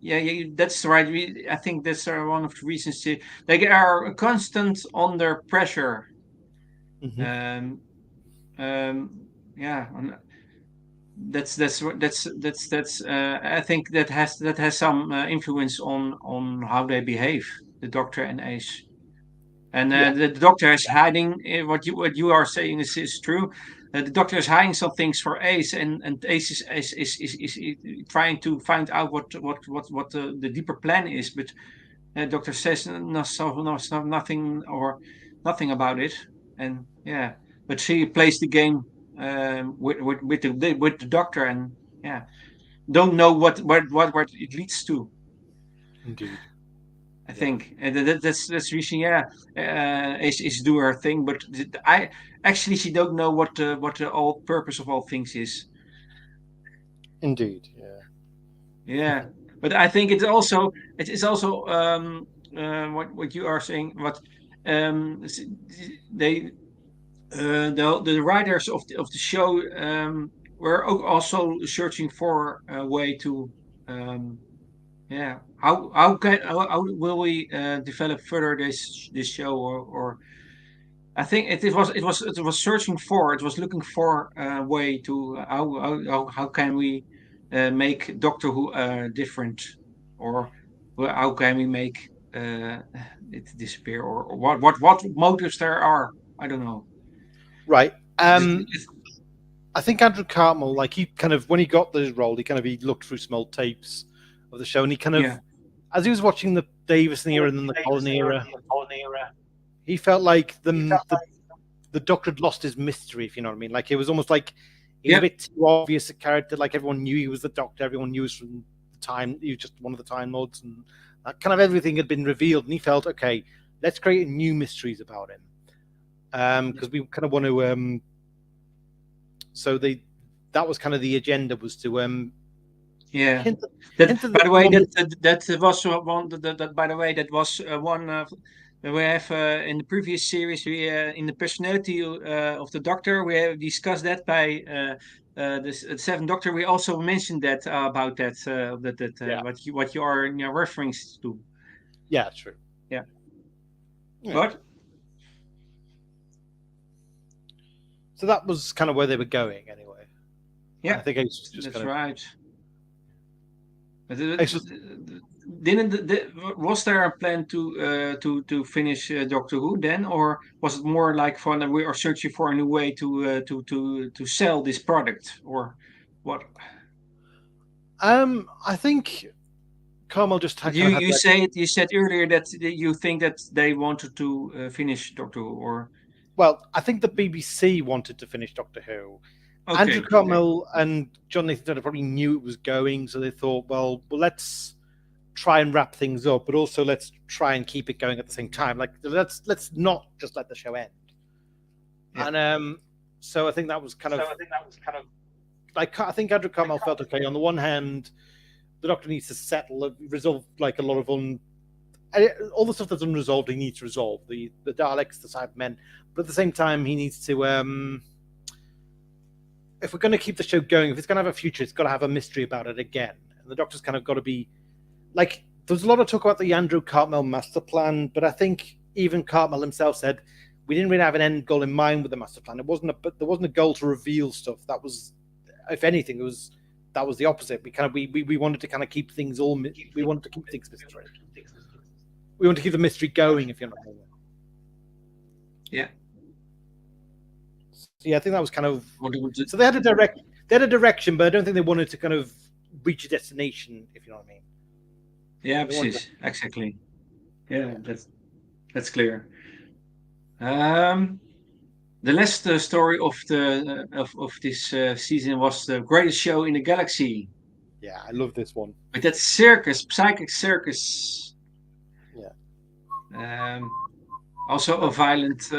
[SPEAKER 1] that's right. I think that's one of the reasons they are constant under pressure.
[SPEAKER 2] Mm-hmm.
[SPEAKER 1] Um, yeah, that's I think that has some influence on how they behave, the Doctor and Ace. And
[SPEAKER 2] Yeah.
[SPEAKER 1] the Doctor is hiding what you are saying is true. The Doctor is hiding some things for Ace, and Ace is trying to find out what the deeper plan is. But Doctor says nothing or nothing about it. And yeah, but she plays the game with the Doctor, and yeah, don't know what it leads to.
[SPEAKER 2] Indeed.
[SPEAKER 1] I
[SPEAKER 2] Yeah.
[SPEAKER 1] think and that's the reason. Yeah, is do her thing, but I actually she don't know what the all purpose of all things is.
[SPEAKER 2] Indeed. Yeah.
[SPEAKER 1] Yeah, but I think it is also what you are saying. What they the writers of the show were also searching for a way to yeah how will we develop further this show, or I think it was searching for, it was looking for a way to how can we make Doctor Who different, or how can we make it disappear, or what motives there are. I don't know.
[SPEAKER 2] Right.
[SPEAKER 1] It's-
[SPEAKER 2] I think Andrew Cartmel, like he kind of when he got the role, he looked through some old tapes of the show, and he kind of,
[SPEAKER 1] yeah,
[SPEAKER 2] as he was watching the Davison era and then the Colin era, he felt like the Doctor had lost his mystery, if you know what I mean. Like it was almost like he was a
[SPEAKER 1] yeah,
[SPEAKER 2] bit too obvious a character. Like everyone knew he was the Doctor, everyone knew he was from the time he was just one of the Time Lords, and that kind of everything had been revealed. And he felt, okay, let's create new mysteries about him, because we kind of want to. So that was kind of the agenda, was to
[SPEAKER 1] yeah.
[SPEAKER 2] hint,
[SPEAKER 1] That,
[SPEAKER 2] hint at
[SPEAKER 1] by
[SPEAKER 2] the
[SPEAKER 1] the way,
[SPEAKER 2] one.
[SPEAKER 1] that was one. By the way, that was one. We have in the previous series, we in the personality of the Doctor, we have discussed that by the Seventh Doctor. We also mentioned that about
[SPEAKER 2] Yeah,
[SPEAKER 1] what you are referring to.
[SPEAKER 2] yeah, true.
[SPEAKER 1] Yeah.
[SPEAKER 2] Yeah.
[SPEAKER 1] What?
[SPEAKER 2] So that was kind of where they were going anyway.
[SPEAKER 1] Yeah,
[SPEAKER 2] I think Ace was just
[SPEAKER 1] that's
[SPEAKER 2] kind of.
[SPEAKER 1] right. But
[SPEAKER 2] Ace was,
[SPEAKER 1] was there a plan to finish Doctor Who then, or was it more like for we are searching for a new way to sell this product, or what?
[SPEAKER 2] I think Carmel just
[SPEAKER 1] But
[SPEAKER 2] kind of had like.
[SPEAKER 1] you said earlier that you think that they wanted to finish Doctor Who, or
[SPEAKER 2] Well, I think the BBC wanted to finish Doctor Who. Andrew
[SPEAKER 1] okay,
[SPEAKER 2] Carmel and John Nathan Turner probably knew it was going, so they thought, well, let's try and wrap things up, but also let's try and keep it going at the same time. Like let's not just let the show end.
[SPEAKER 1] yeah,
[SPEAKER 2] And so I think that was kind of like I think Andrew Carmel felt okay. On the one hand, the Doctor needs to settle, resolve like a lot of all the stuff that's unresolved. He needs to resolve the Daleks, the Cybermen, but at the same time, he needs to. If we're going to keep the show going, if it's going to have a future, it's got to have a mystery about it again. And the Doctor's kind of got to be like. There's a lot of talk about the Andrew Cartmel master plan, but I think even Cartmel himself said we didn't really have an end goal in mind with the master plan. There wasn't a goal to reveal stuff. That was, if anything, that was the opposite. We wanted to kind of keep things we wanted to keep things mystery. We want to keep the mystery going, if you're not wrong.
[SPEAKER 1] yeah.
[SPEAKER 2] So yeah, I think that was kind of.
[SPEAKER 1] So
[SPEAKER 2] So they had a direction, but I don't think they wanted to kind of reach a destination, if you know what I mean.
[SPEAKER 1] yeah, precies, exactly. Yeah, that's clear. The last story of this season was the greatest show in the galaxy.
[SPEAKER 2] Yeah, I love this one.
[SPEAKER 1] With that circus, psychic circus.
[SPEAKER 2] Yeah.
[SPEAKER 1] Also a violent.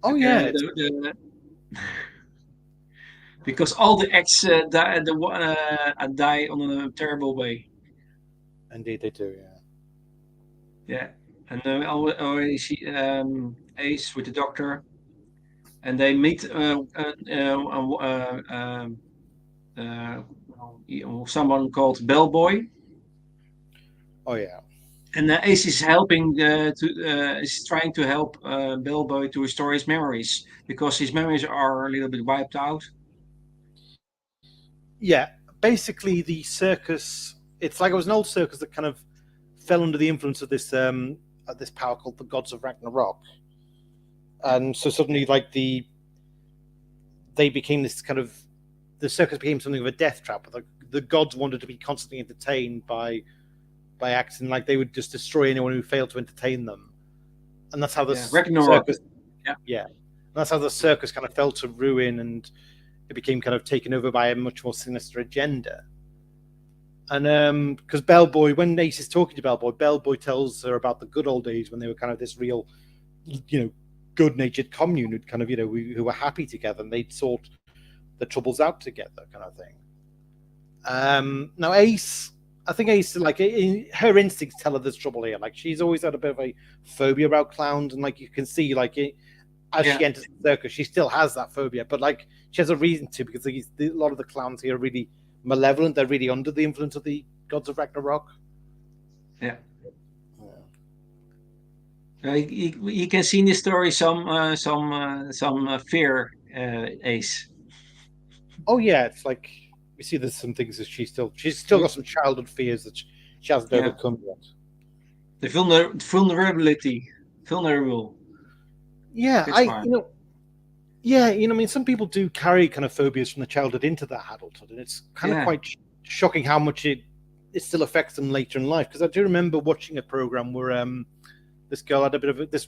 [SPEAKER 2] Oh yeah.
[SPEAKER 1] Because all the acts die on a terrible way.
[SPEAKER 2] Indeed, they do. Yeah.
[SPEAKER 1] Yeah, and already see Ace with the Doctor, and they meet someone called Bellboy.
[SPEAKER 2] Oh yeah.
[SPEAKER 1] And Ace is helping is trying to help Bellboy to restore his memories because his memories are a little bit wiped out.
[SPEAKER 2] Yeah, basically the circus. It's like it was an old circus that kind of fell under the influence of this power called the Gods of Ragnarok, and so suddenly they became this kind of the circus became something of a death trap. The gods wanted to be constantly entertained by acting like they would just destroy anyone who failed to entertain them, and that's how the circus. Yeah, and that's how the circus kind of fell to ruin, and it became kind of taken over by a much more sinister agenda. And because Bellboy, when Ace is talking to Bellboy tells her about the good old days when they were kind of this real, good-natured commune who kind of, who were happy together and they'd sort the troubles out together, kind of thing. Now Ace, I think Ace, like her instincts tell her there's trouble here. Like she's always had a bit of a phobia about clowns, and like you can see, like as she enters the circus, she still has that phobia, but like she has a reason to because a lot of the clowns here are really malevolent. They're really under the influence of the Gods of Ragnarok.
[SPEAKER 1] Yeah. You can see in the story some fear, Ace.
[SPEAKER 2] Oh yeah, it's like we see there's some things that she's still got some childhood fears that she hasn't overcome yet.
[SPEAKER 1] The vulnerable.
[SPEAKER 2] Yeah, I mean, some people do carry kind of phobias from the childhood into their adulthood, and it's kind of quite shocking how much it still affects them later in life. Because I do remember watching a program where this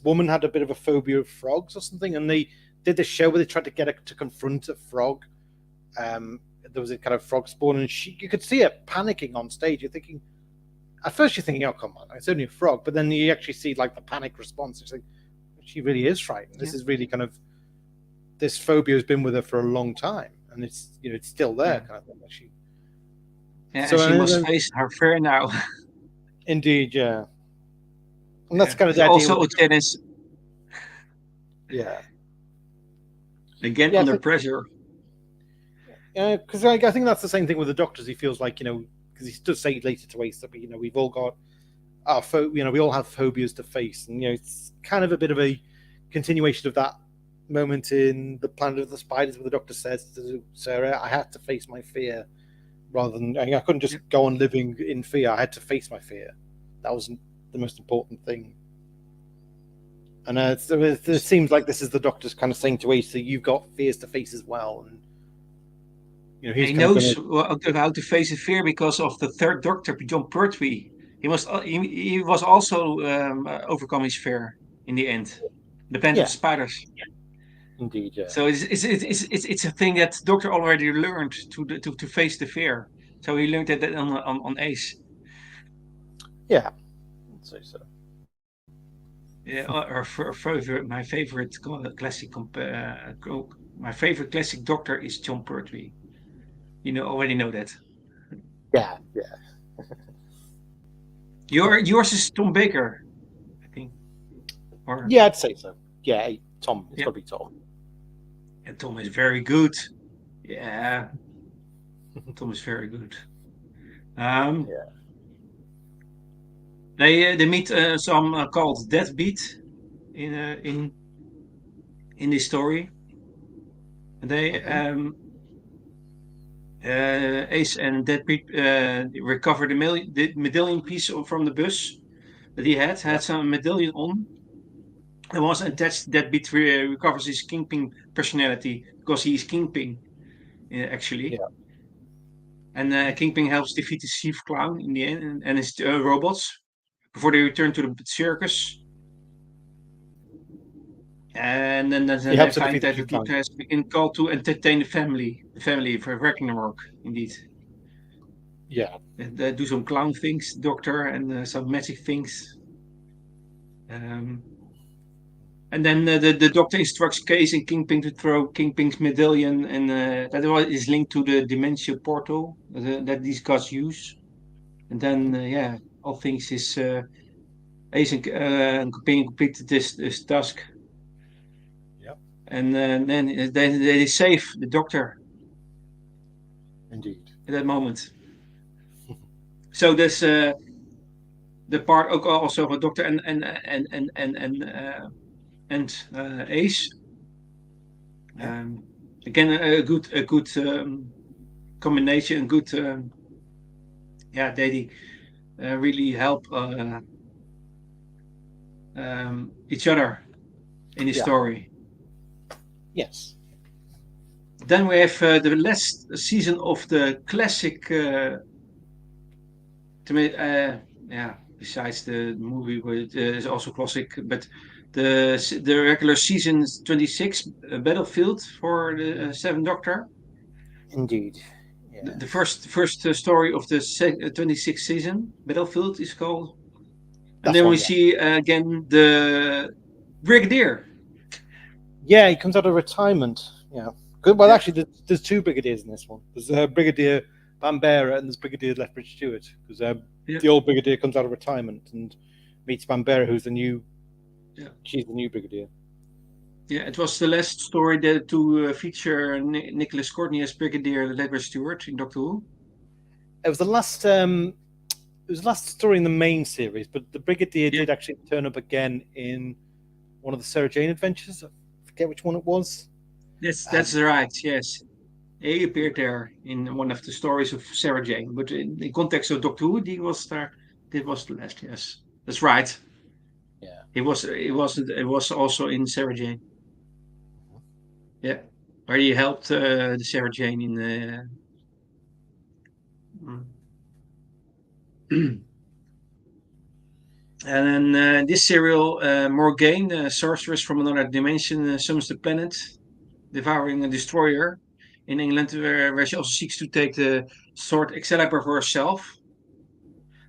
[SPEAKER 2] woman had a bit of a phobia of frogs or something, and they did this show where they tried to get her to confront a frog. There was a kind of frog spawn, and you could see her panicking on stage. At first you're thinking, oh come on, it's only a frog, but then you actually see like the panic response. It's like she really is frightened. This is really kind of. This phobia has been with her for a long time, and it's still there, kind of thing. She
[SPEAKER 1] must face her fear now.
[SPEAKER 2] Indeed, yeah, and that's kind of
[SPEAKER 1] the also tennis.
[SPEAKER 2] Yeah,
[SPEAKER 1] again under pressure.
[SPEAKER 2] Yeah, because I think that's the same thing with the Doctors. He feels like because he does say later to Ace that we've all got we all have phobias to face, and it's kind of a bit of a continuation of that moment in the Planet of the Spiders where the Doctor says to Sarah, "I had to face my fear," rather than I couldn't just go on living in fear. I had to face my fear. That was the most important thing. And it seems like this is the Doctor's kind of saying to Ace that you've got fears to face as well, and he's
[SPEAKER 1] He
[SPEAKER 2] kind of
[SPEAKER 1] knows
[SPEAKER 2] going
[SPEAKER 1] how to face the fear because of the third Doctor, John Pertwee. He was also overcome his fear in the end. The Planet of
[SPEAKER 2] yeah,
[SPEAKER 1] Spiders.
[SPEAKER 2] indeed, yeah,
[SPEAKER 1] So it's a thing that Doctor already learned to face the fear. So he learned that on Ace.
[SPEAKER 2] yeah, I'd say so.
[SPEAKER 1] Yeah, my favorite classic my favorite classic Doctor is John Pertwee. Already know that.
[SPEAKER 2] Yeah, yeah,
[SPEAKER 1] Yours is Tom Baker, I think. Or
[SPEAKER 2] yeah, I'd say so. Yeah, Tom, it's
[SPEAKER 1] yeah,
[SPEAKER 2] got to be Tom.
[SPEAKER 1] and Tom is very good. Yeah, Tom is very good. Um,
[SPEAKER 2] Yeah,
[SPEAKER 1] they meet some called deadbeat in in this story. They
[SPEAKER 2] okay,
[SPEAKER 1] Ace and deadbeat recover the medallion piece from the bus that he had
[SPEAKER 2] yeah,
[SPEAKER 1] some medallion on. And once attached, deadbeat recovers his Kingpin personality because he is Kingpin actually.
[SPEAKER 2] yeah,
[SPEAKER 1] And Kingpin helps defeat the chief clown in the end and his robots before they return to the circus. And
[SPEAKER 2] he
[SPEAKER 1] then they
[SPEAKER 2] helps to
[SPEAKER 1] find
[SPEAKER 2] defeat the
[SPEAKER 1] that the
[SPEAKER 2] chief clown.
[SPEAKER 1] Doctor has been called to entertain the family for Ragnarok, indeed.
[SPEAKER 2] Yeah,
[SPEAKER 1] And do some clown things, Doctor, and some magic things. Um, and then the Doctor instructs Case and Kingpin to throw Kingpin's medallion, and that is linked to the Dementia portal that these gods use. And then, yeah, all things is Ace and Kingpin completed this task.
[SPEAKER 2] yeah,
[SPEAKER 1] And then they save the Doctor
[SPEAKER 2] indeed.
[SPEAKER 1] at that moment. So there's the part also of Doctor and Ace.
[SPEAKER 2] Yeah,
[SPEAKER 1] Again, a good combination, good yeah, they really help each other in this
[SPEAKER 2] yeah,
[SPEAKER 1] story.
[SPEAKER 2] yes,
[SPEAKER 1] Then we have the last season of the classic. Yeah, besides the movie, it is also classic, but the regular season 26 Battlefield for the Seventh Doctor.
[SPEAKER 2] indeed.
[SPEAKER 1] The
[SPEAKER 2] Yes,
[SPEAKER 1] first story of the 26th season, Battlefield is called. And
[SPEAKER 2] that's
[SPEAKER 1] then we
[SPEAKER 2] one. Yeah,
[SPEAKER 1] see again the Brigadier.
[SPEAKER 2] yeah. He comes out of retirement. Yeah, good. Well,
[SPEAKER 1] Yeah,
[SPEAKER 2] actually, there's two brigadiers in this one. There's Brigadier Bambera and there's Brigadier Lethbridge Stewart. Because
[SPEAKER 1] yeah,
[SPEAKER 2] the old brigadier comes out of retirement and meets Bambera, who's the new.
[SPEAKER 1] yeah.
[SPEAKER 2] She's the new brigadier.
[SPEAKER 1] Yeah, it was the last story that to feature Nicholas Courtney as Brigadier Lethbridge Stewart in Doctor Who.
[SPEAKER 2] It was the last. It was the last story in the main series, but the brigadier
[SPEAKER 1] Yeah,
[SPEAKER 2] did actually turn up again in one of the Sarah Jane adventures. I forget which one it was.
[SPEAKER 1] that's right. Yes, he appeared there in one of the stories of Sarah Jane, but in context of Doctor Who, he was there. That was the last. Yes, that's right.
[SPEAKER 2] Yeah.
[SPEAKER 1] He was. It wasn't. It was also in Sarah Jane. Yeah, where he helped the Sarah Jane in the. And then this serial, Morgaine, sorceress from another dimension, summons the planet, devouring a destroyer in England, where she also seeks to take the sword Excalibur for herself.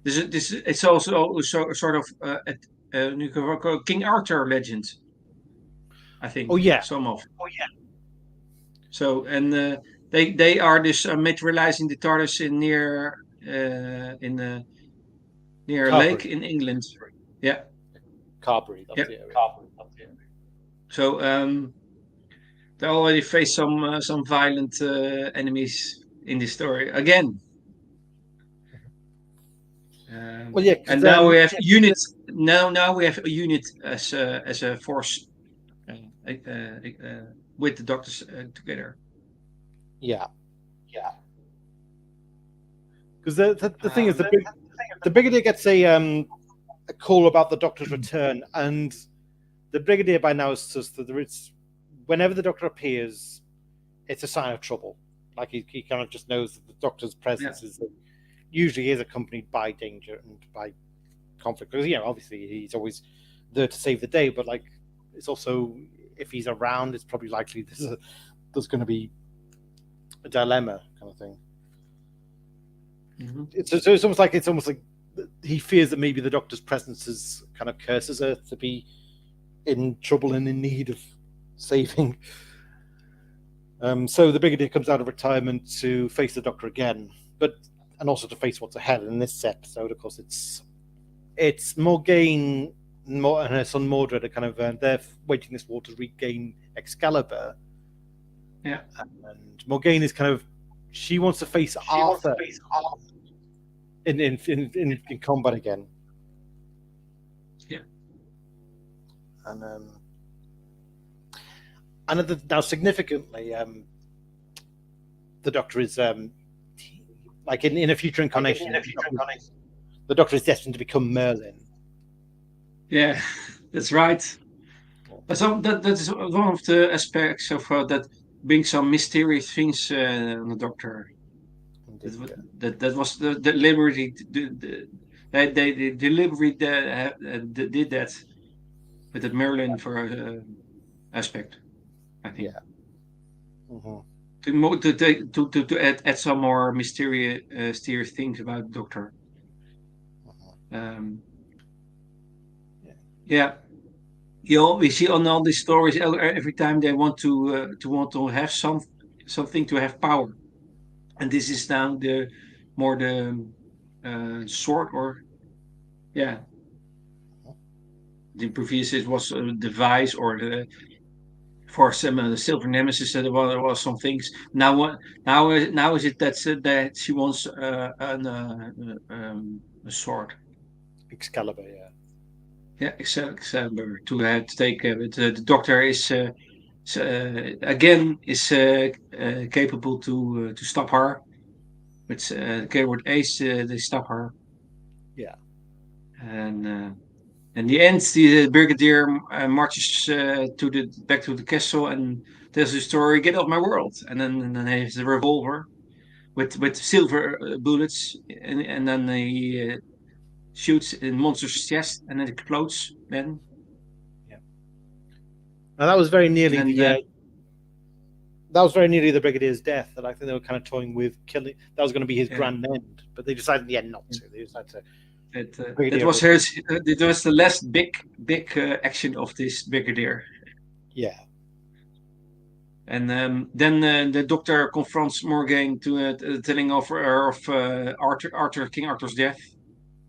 [SPEAKER 1] It's also sort of King Arthur legend, I
[SPEAKER 2] Oh
[SPEAKER 1] think,
[SPEAKER 2] yeah.
[SPEAKER 1] some of. So and they are this materializing the TARDIS in near a lake
[SPEAKER 2] Carberry.
[SPEAKER 1] in England. Yeah,
[SPEAKER 2] Carberry, that's
[SPEAKER 1] yeah.
[SPEAKER 2] the area.
[SPEAKER 1] So they already face some violent enemies in this story again.
[SPEAKER 2] Well, yeah,
[SPEAKER 1] And
[SPEAKER 2] because
[SPEAKER 1] now we have unit. Now we have a unit as a force with the doctors together.
[SPEAKER 2] Yeah,
[SPEAKER 1] Yeah.
[SPEAKER 2] because the thing is, the brigadier gets a call about the doctor's return, and the brigadier by now says that it's whenever the doctor appears, it's a sign of trouble. Like he kind of just knows that the doctor's presence is usually is accompanied by danger and by conflict. Because obviously he's always there to save the day, but like it's also if he's around, it's probably likely there's going to be a dilemma kind of thing.
[SPEAKER 1] Mm-hmm.
[SPEAKER 2] It's almost like he fears that maybe the doctor's presence is kind of curses her to be in trouble and in need of saving. So the brigadier comes out of retirement to face the doctor again, and also to face what's ahead. And in this episode, of course, it's Morgaine and her son Mordred are kind of they're waging this war to regain Excalibur.
[SPEAKER 1] Yeah,
[SPEAKER 2] and Morgaine is kind of she wants to face Arthur in combat again.
[SPEAKER 1] Yeah,
[SPEAKER 2] and now significantly, the Doctor is like in a future incarnation. The Doctor is destined to become Merlin.
[SPEAKER 1] Yeah, that's right. But that is one of the aspects of that being some mysterious things on the Doctor. That was the deliberately they deliberately did that with the Merlin for aspect, I think.
[SPEAKER 2] Yeah. Mm-hmm.
[SPEAKER 1] To add some more mysterious things about the Doctor. Yeah. We see on all these stories every time they want to have something to have power, and this is now the more the sword or yeah. The previous it was a device or the for some the silver nemesis there was some things. Now is it that she wants a sword.
[SPEAKER 2] Excalibur, yeah.
[SPEAKER 1] Yeah, Excalibur to take. But the Doctor is again is capable to stop her. With keyword Ace, they stop her.
[SPEAKER 2] Yeah.
[SPEAKER 1] And in the end, the brigadier marches back to the castle and tells the story. Get off my world! And then he has the revolver with silver bullets, and then he shoots in Monster's chest, and it explodes. Then.
[SPEAKER 2] Yeah. Now that was very nearly that was very nearly the brigadier's death. That I think they were kind of toying with killing. That was going to be his grand end, but they decided in the end not to. They decided to.
[SPEAKER 1] That was hers. It was the last big action of this brigadier.
[SPEAKER 2] Yeah.
[SPEAKER 1] And then the Doctor confronts Morgaine to telling of King Arthur's death.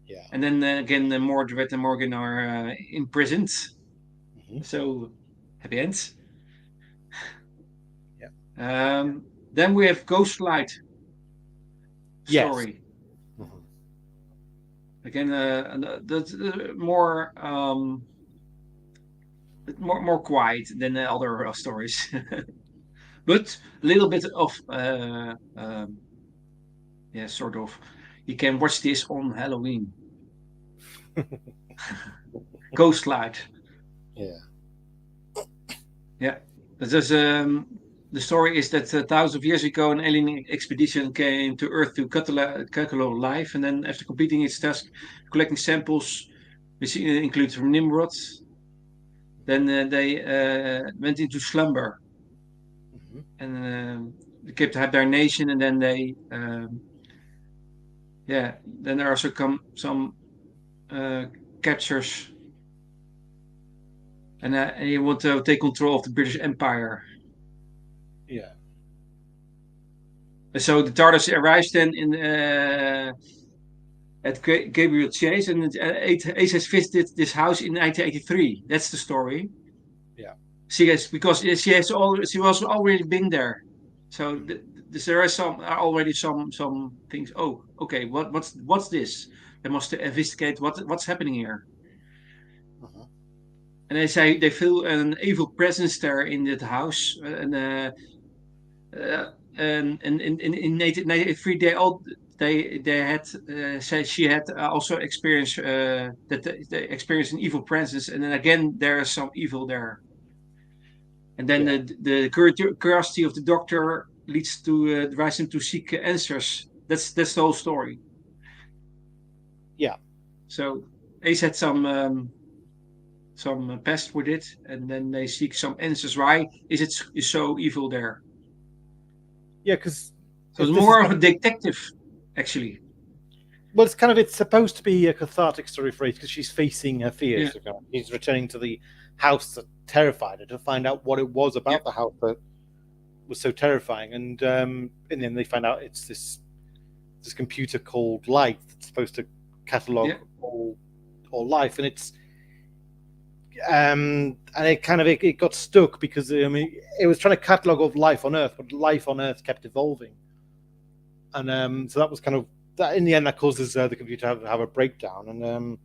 [SPEAKER 2] Yeah.
[SPEAKER 1] And then again, Mordred and Morgaine are imprisoned. Mm-hmm. So happy ends.
[SPEAKER 2] Yeah.
[SPEAKER 1] Then we have Ghostlight story.
[SPEAKER 2] Yes. Mm-hmm.
[SPEAKER 1] Again, that's more quiet than the other stories, but a little bit of sort of. You can watch this on Halloween. Ghostlight.
[SPEAKER 2] Yeah.
[SPEAKER 1] Yeah. This is the story is that thousands of years ago, an alien expedition came to Earth to catalog life, and then after completing its task, collecting samples, which include from Nimrod, then they went into slumber, and they kept hibernation, and then then there also come some captures, and he want to take control of the British Empire.
[SPEAKER 2] Yeah.
[SPEAKER 1] So the TARDIS arrives then at Gabriel Chase, and Ace has visited this house in 1983. That's the story.
[SPEAKER 2] Yeah.
[SPEAKER 1] She was already been there. So there are already some things. Oh, okay. What's this? They must investigate what's happening here.
[SPEAKER 2] Uh-huh.
[SPEAKER 1] and they say they feel an evil presence there in that house, uh, and in native 93 they had said she had also experienced that they experienced an evil presence, and then again there is some evil there, and then
[SPEAKER 2] Yeah,
[SPEAKER 1] the curiosity of the doctor leads to drives him to seek answers. That's the whole story.
[SPEAKER 2] yeah,
[SPEAKER 1] So Ace had some past with it, and then they seek some answers. Why is it so evil there?
[SPEAKER 2] yeah. Because
[SPEAKER 1] So it's
[SPEAKER 2] this is
[SPEAKER 1] more of
[SPEAKER 2] kind
[SPEAKER 1] a detective, actually.
[SPEAKER 2] well, it's kind of it's supposed to be a cathartic story for Ace because she's facing her
[SPEAKER 1] Yeah,
[SPEAKER 2] fears. She's returning to the house that terrified her to find out what it was
[SPEAKER 1] yeah,
[SPEAKER 2] about the house that was so terrifying. And then they find out it's this computer called Life that's supposed to catalog
[SPEAKER 1] yeah,
[SPEAKER 2] all life, and and it kind of it got stuck because I mean it was trying to catalog all life on Earth, but life on Earth kept evolving, and so that was kind of that. In the end, that causes the computer to have a breakdown, and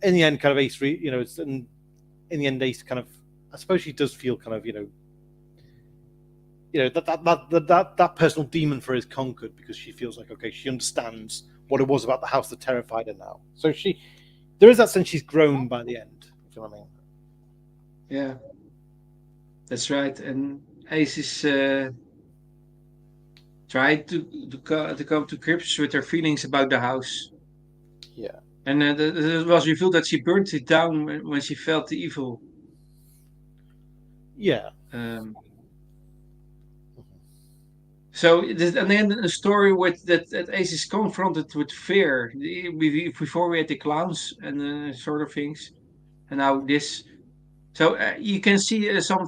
[SPEAKER 2] in the end, kind of Ace, it's in the end, Ace kind of, I suppose she does feel kind of, that personal demon for her is conquered because she feels like okay, she understands what it was about the house that terrified her now. So there is that sense she's grown by the end. If you know what I mean?
[SPEAKER 1] yeah. That's right. And Ace is trying to come to grips with her feelings about the house.
[SPEAKER 2] Yeah,
[SPEAKER 1] And it was revealed that she burnt it down when she felt the evil.
[SPEAKER 2] yeah,
[SPEAKER 1] Um, and then a story with that Ace is confronted with fear. Before we had the clowns and sort of things, and now this. So you can see some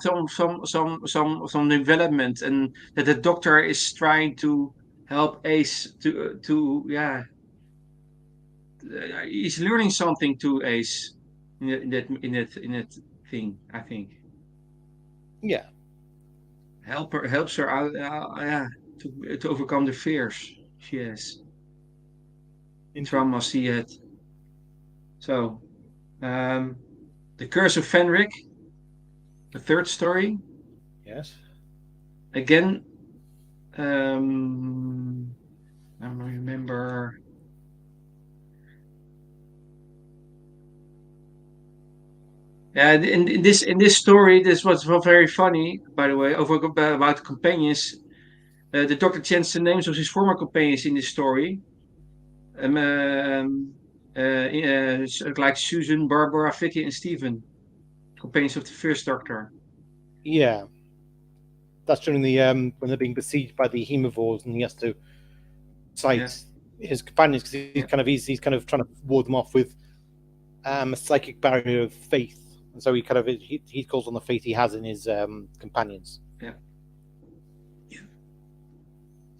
[SPEAKER 1] development, and that the doctor is trying to help Ace to yeah, he's learning something to Ace in that thing. I think
[SPEAKER 2] yeah.
[SPEAKER 1] helps her out, yeah, to overcome the fears she has,
[SPEAKER 2] Indeed.
[SPEAKER 1] trauma she had. So um, the Curse of Fenric, the third story,
[SPEAKER 2] Yes.
[SPEAKER 1] again. Um, I remember. Yeah, in this story, this was very funny, by the way, over about companions. The doctor changed the names of his former companions in this story, like Susan, Barbara, Vicky, and Stephen, companions of the first doctor.
[SPEAKER 2] Yeah. That's during the when they're being besieged by the hemovores, and he has to
[SPEAKER 1] Yeah,
[SPEAKER 2] cite his companions because
[SPEAKER 1] yeah,
[SPEAKER 2] he's kind of trying to ward them off with a psychic barrier of faith, and so he calls on the faith he has in his companions.
[SPEAKER 1] yeah.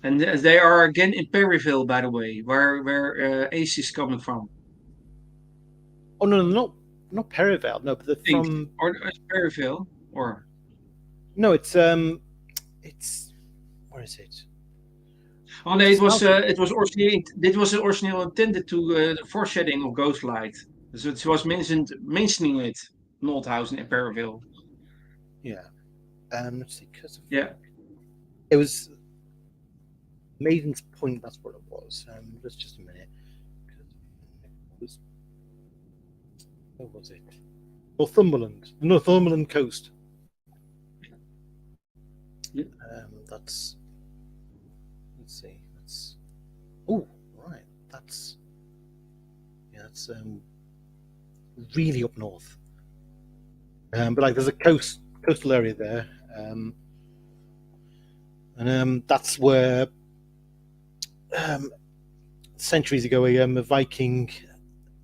[SPEAKER 1] And they are again in Perryville, by the way, where Ace is coming from.
[SPEAKER 2] Oh no, not Perivale. No, but they're
[SPEAKER 1] I think,
[SPEAKER 2] from
[SPEAKER 1] or Perryville, or
[SPEAKER 2] no, it's where is it?
[SPEAKER 1] oh no,
[SPEAKER 2] It's a mountain.
[SPEAKER 1] it was originally it was originally intended to foreshadowing of Ghostlight. So it was mentioning it, Nordhausen and Perryville.
[SPEAKER 2] Yeah. Let's see, because
[SPEAKER 1] Yeah,
[SPEAKER 2] it was Maiden's Point. That's what it was. Just a minute. Where was it? Northumberland, the Northumberland coast.
[SPEAKER 1] yeah,
[SPEAKER 2] That's let's see. That's oh right. That's really up north. But like there's a coastal area there, and that's where um, centuries ago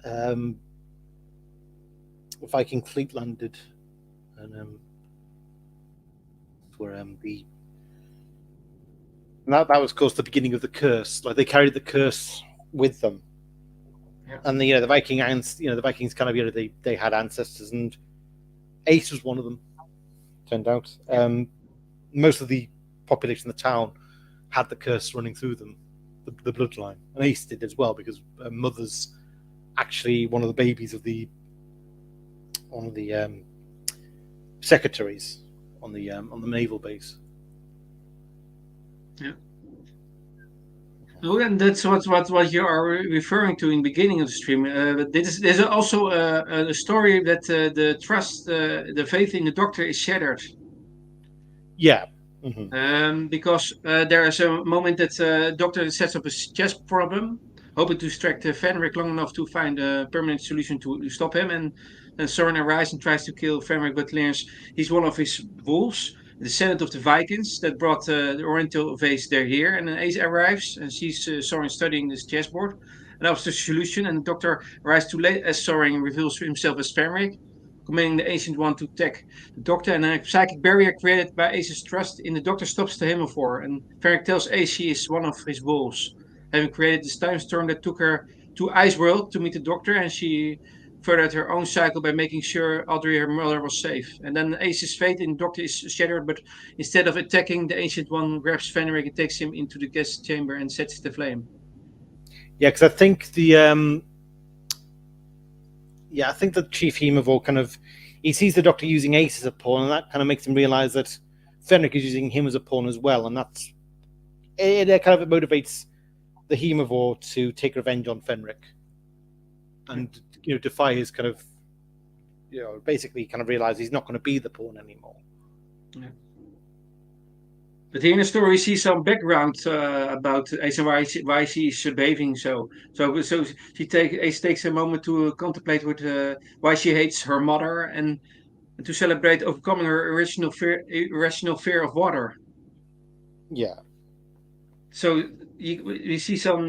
[SPEAKER 2] um, a Viking fleet landed, and where that was of course the beginning of the curse. Like they carried the curse with them,
[SPEAKER 1] yeah,
[SPEAKER 2] and the Vikings kind of they had ancestors, and Ace was one of them. Turned out,
[SPEAKER 1] yeah,
[SPEAKER 2] most of the population of the town had the curse running through them, the bloodline, and Ace did as well because mother's actually one of the babies of one of the secretaries on the naval base.
[SPEAKER 1] Yeah. Oh, and that's what you are referring to in the beginning of the stream. There's also a story that the trust, the faith in the Doctor is shattered.
[SPEAKER 2] Yeah. Mm-hmm.
[SPEAKER 1] Because there is a moment that Doctor sets up a chess problem, hoping to distract Fenric long enough to find a permanent solution to stop him. And then Soren arrives and tries to kill Fenric, but learns he's one of his wolves, the descendant of the Vikings that brought the Oriental vase there here. And then Ace arrives and sees Soren studying this chessboard. And offers the solution, and the Doctor arrives too late as Soren reveals himself as Fenric, commanding the Ancient One to attack the Doctor, and a psychic barrier created by Ace's trust in the Doctor stops the herbivore, and Ferric tells Ace she is one of his wolves, having created this time storm that took her to Ice World to meet the Doctor, and she furthered her own cycle by making sure Audrey, her mother, was safe. And then Ace's faith in the Doctor is shattered, but instead of attacking, the Ancient One grabs Fenric and takes him into the gas chamber and sets the flame.
[SPEAKER 2] Yeah, because I think the Chief Hemovore kind of he sees the Doctor using Ace as a pawn, and that kind of makes him realize that Fenric is using him as a pawn as well, and it kind of motivates the Hemovore to take revenge on Fenric and defy his kind of basically kind of realize he's not going to be the pawn anymore.
[SPEAKER 1] Yeah. But here in the story, we see some background about Ace and why she is behaving so. So Ace takes a moment to contemplate with why she hates her mother and to celebrate overcoming her irrational fear of water.
[SPEAKER 2] Yeah.
[SPEAKER 1] So we see some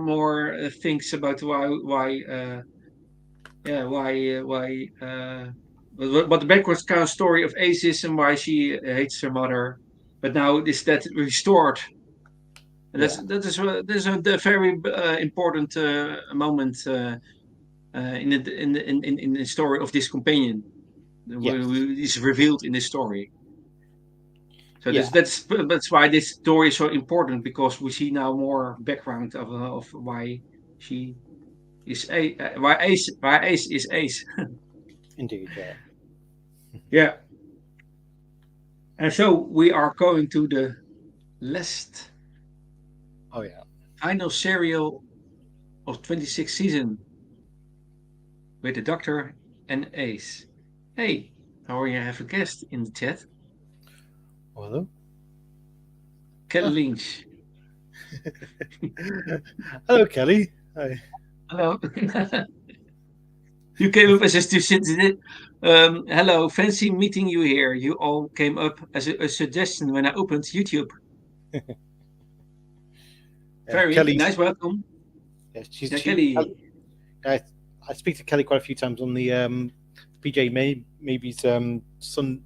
[SPEAKER 1] more things about what the backwards kind of story of Ace is and why she hates her mother. But now is that restored? And that's a very important moment in the story of this companion.
[SPEAKER 2] Yes.
[SPEAKER 1] Is revealed in this story. So
[SPEAKER 2] Yeah.
[SPEAKER 1] that's why this story is so important, because we see now more background of why she is why Ace is Ace.
[SPEAKER 2] Indeed. Yeah.
[SPEAKER 1] Yeah. And so we are going to the last final serial of 26th season with the Doctor and Ace. Hey, how are you? I have a guest in the chat.
[SPEAKER 2] Hello.
[SPEAKER 1] Kelly Lynch.
[SPEAKER 2] Hello, Kelly. Hi.
[SPEAKER 1] Hello. You came up as a student. Hello, fancy meeting you here. You all came up as a suggestion when I opened YouTube. Very nice, welcome.
[SPEAKER 2] Yeah,
[SPEAKER 1] Kelly.
[SPEAKER 2] I speak to Kelly quite a few times on the PJ maybe's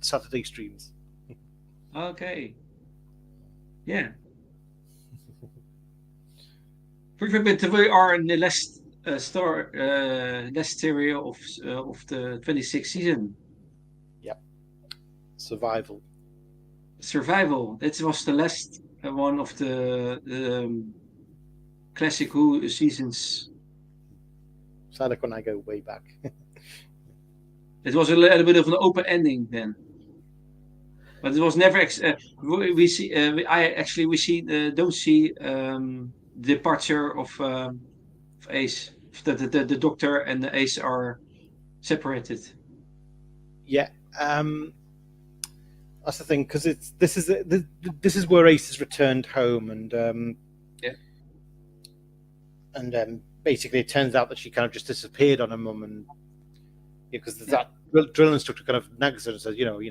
[SPEAKER 2] Saturday streams.
[SPEAKER 1] Okay. Yeah. But we are in the last last serial of the 26th season.
[SPEAKER 2] Yep. Survival.
[SPEAKER 1] That was the last one of the classic Who seasons.
[SPEAKER 2] Sound like when I go way back.
[SPEAKER 1] It was a little bit of an open ending then, but it was never. We see. We see. Don't see departure of Ace. The Doctor and the Ace are separated.
[SPEAKER 2] Yeah. That's the thing, because this is where Ace has returned home, and basically it turns out that she kind of just disappeared on her mum, and because that drill instructor kind of nags her and says, you only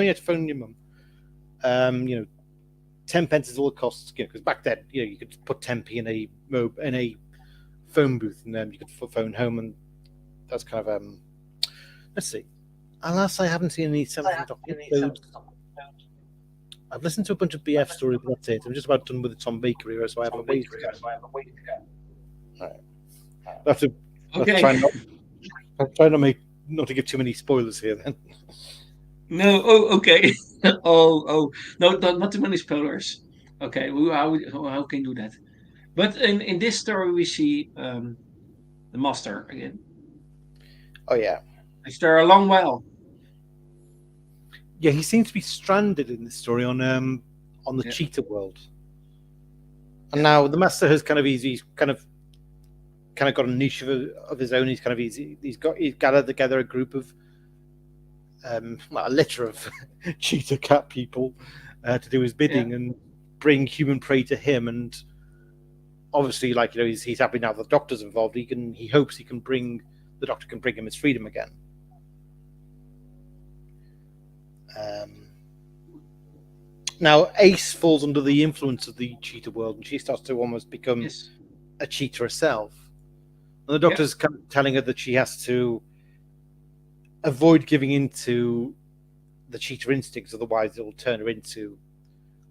[SPEAKER 2] had to phone your mum. 10 pence is all it costs, because back then you could put 10p in a phone booth, and then you could phone home, and that's kind of let's see. Alas, I haven't seen any 7th Doctor episodes. I've listened to a bunch of BF stories, but that's it. I'm just about done with the Tom Baker era, so I have a ways to go. Right. I have to try not to give too many spoilers here then.
[SPEAKER 1] No, okay. No, not too many spoilers. Okay, how can you do that? But in this story we see the Master again.
[SPEAKER 2] Oh yeah.
[SPEAKER 1] He's there a long while.
[SPEAKER 2] Yeah, he seems to be stranded in this story on the
[SPEAKER 1] Yeah.
[SPEAKER 2] cheetah world. And
[SPEAKER 1] Yeah.
[SPEAKER 2] now the master has he's kind of got a niche of his own. He's gathered together a group of a litter of cheetah cat people to do his
[SPEAKER 1] Yeah.
[SPEAKER 2] bidding and bring human prey to him. And obviously, he's happy now the doctor's involved. He hopes the doctor can bring him his freedom again. Now Ace falls under the influence of the cheetah world, and she starts to almost become a cheetah herself. And the doctor's kind of telling her that she has to avoid giving into the cheetah instincts, otherwise it'll turn her into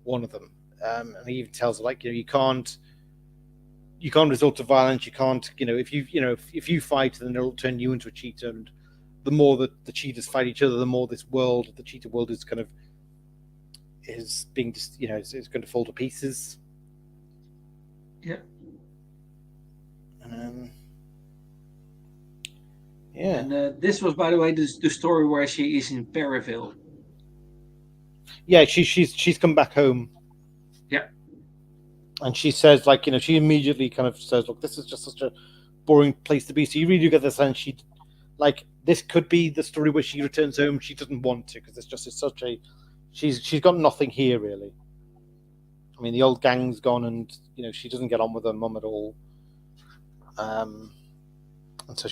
[SPEAKER 2] one of them. And he even tells her, you can't resort to violence. You can't, if you fight, then it'll turn you into a cheetah. And the more that the cheetahs fight each other, the more the cheetah world is being is going to fall to pieces.
[SPEAKER 1] Yeah.
[SPEAKER 2] Yeah.
[SPEAKER 1] And this was, by the way, the story where she is in Perivale.
[SPEAKER 2] Yeah, she's come back home.
[SPEAKER 1] Yeah.
[SPEAKER 2] And she says, she immediately kind of says, look, this is just such a boring place to be. So you really do get the sense this could be the story where she returns home. She doesn't want to, because she's got nothing here, really. I mean, the old gang's gone, and, she doesn't get on with her mum at all. And so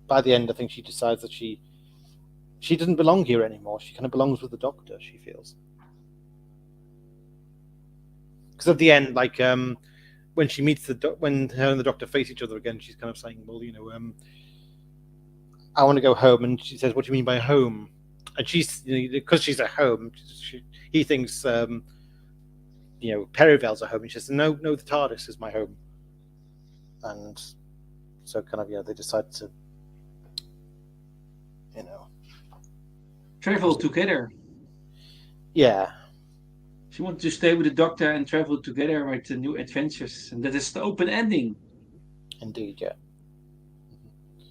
[SPEAKER 2] by the end, I think she decides that she doesn't belong here anymore. She kind of belongs with the doctor, she feels. Because at the end, when she meets when her and the doctor face each other again, she's kind of saying, well, I want to go home. And she says, what do you mean by home? And she's, because she's at home, he thinks, Perivale's at home. And she says, no, the TARDIS is my home. And so they decide to,
[SPEAKER 1] travel together.
[SPEAKER 2] Yeah.
[SPEAKER 1] She wanted to stay with the doctor and travel together with the new adventures. And that is the open ending.
[SPEAKER 2] Indeed, yeah.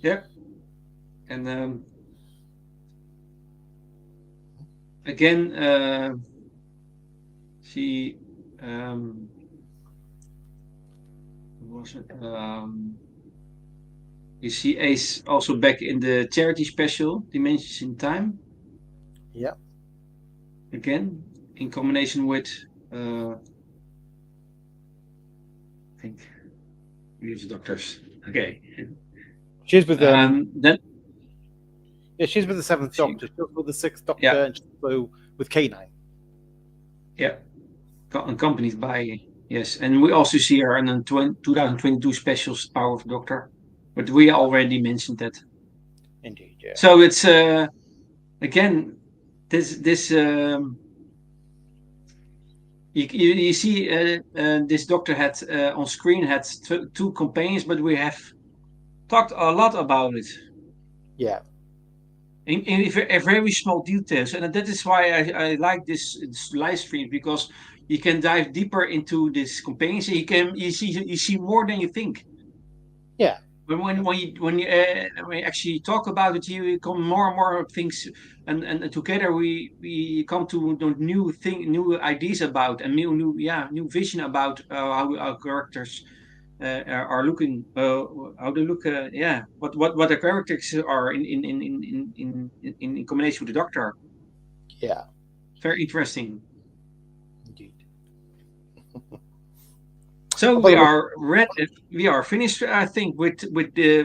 [SPEAKER 1] Yeah. And again, she was it? You see Ace also back in the charity special, Dimensions in Time.
[SPEAKER 2] Yeah.
[SPEAKER 1] Again, in combination with, I think, these doctors. Okay.
[SPEAKER 2] She's with
[SPEAKER 1] then.
[SPEAKER 2] Yeah, she's with the Seventh Doctor. She's with the Sixth Doctor, and she's also with K9.
[SPEAKER 1] Yeah, accompanied by, yes, and we also see her in the 2022 special Power of Doctor, but we already mentioned that.
[SPEAKER 2] Indeed, yeah.
[SPEAKER 1] So it's again this you see this doctor had on screen had two companions, but we have talked a lot about it.
[SPEAKER 2] Yeah.
[SPEAKER 1] In very small details, and that is why I like this live stream, because you can dive deeper into this companions. You see more than you think.
[SPEAKER 2] Yeah.
[SPEAKER 1] When you actually talk about it, you come more and more things, and together we come to new ideas about, and new vision about how our characters are looking, how they look, what the characters are in combination with the doctor.
[SPEAKER 2] Yeah.
[SPEAKER 1] Very interesting.
[SPEAKER 2] Indeed.
[SPEAKER 1] So we are finished, I think, with the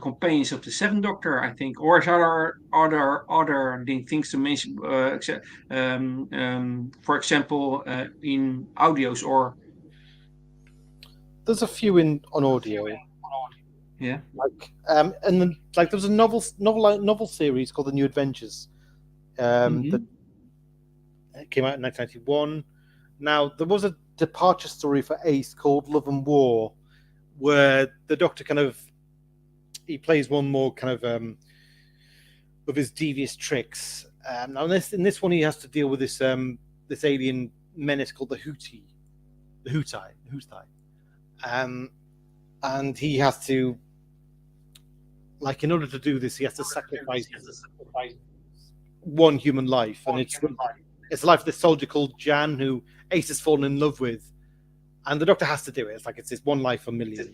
[SPEAKER 1] companions of the Seventh Doctor, I think, or is other things to mention, for example, in audios, or
[SPEAKER 2] there's a few on audio.
[SPEAKER 1] Yeah.
[SPEAKER 2] And then there was a novel series called The New Adventures, that came out in 1991. Now there was a departure story for Ace called Love and War, where the Doctor he plays one more of his devious tricks. Now in this one he has to deal with this alien menace called the Houthi, and he has to like in order to do this, he has to sacrifice one human life, and it's the life of this soldier called Jan, who Ace has fallen in love with, and the Doctor has to do it. It's like it's this one life for millions.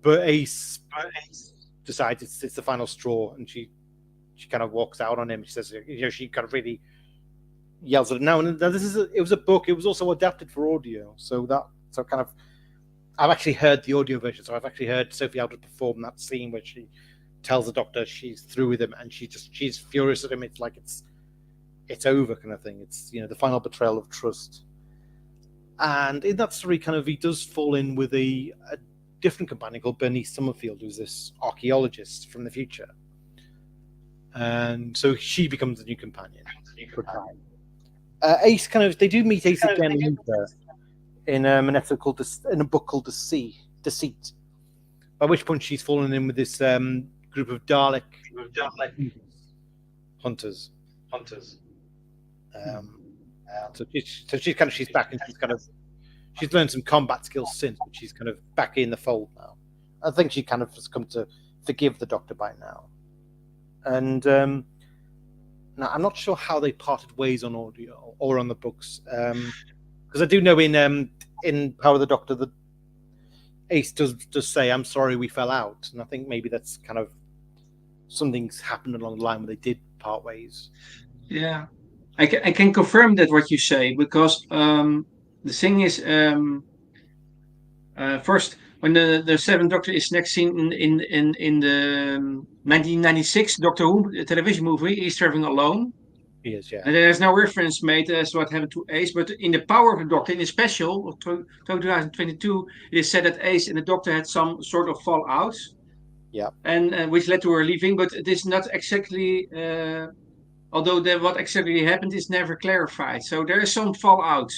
[SPEAKER 2] But Ace decides it's the final straw, and she kind of walks out on him. She says, she kind of really yells at him. Now, and it was a book. It was also adapted for audio, so kind of. I've actually heard the audio version, so I've actually heard Sophie Aldred perform that scene where she tells the Doctor she's through with him, and she's furious at him. It's like it's over kind of thing. It's the final betrayal of trust. And in that story, kind of he does fall in with a different companion called Bernice Summerfield, who's this archaeologist from the future, and so she becomes the new companion. Ace they do meet Ace again later in an episode in a book called Deceit, by which point she's fallen in with this group of Dalek hunters. So she's back, and she's learned some combat skills since, but she's kind of back in the fold now. I think she kind of has come to forgive the Doctor by now. And now I'm not sure how they parted ways on audio or on the books, because I do know in Power of the Doctor that Ace does say, "I'm sorry we fell out," and I think maybe that's kind of something's happened along the line where they did part ways.
[SPEAKER 1] Yeah, I can confirm that what you say, because the thing is, first, when the Seventh Doctor is next seen in the 1996 Doctor Who television movie, he's traveling alone.
[SPEAKER 2] He is, yeah.
[SPEAKER 1] And there's no reference made as to what happened to Ace, but in the Power of the Doctor, in the special of 2022, it is said that Ace and the Doctor had some sort of fallout.
[SPEAKER 2] Yeah.
[SPEAKER 1] And which led to her leaving, but it is not exactly. Although what exactly happened is never clarified, so there is some fallout.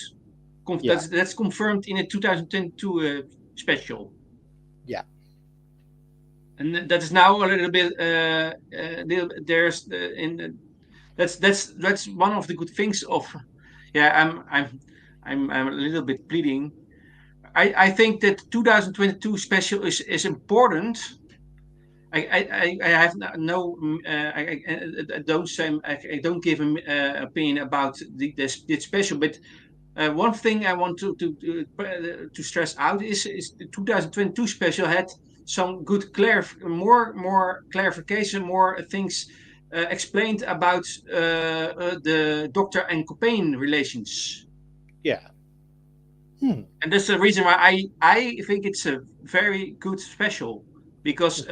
[SPEAKER 1] That's confirmed in a 2022 special.
[SPEAKER 2] Yeah.
[SPEAKER 1] And that is now a little bit. There's that's one of the good things of. Yeah, I'm a little bit pleading. I think that 2022 special is important. I have no I don't say I don't give an opinion about this special, but one thing I want to stress out is the 2022 special had some good more clarification, more things explained about the Doctor and companion relations.
[SPEAKER 2] Yeah.
[SPEAKER 1] And that's the reason why I think it's a very good special. Because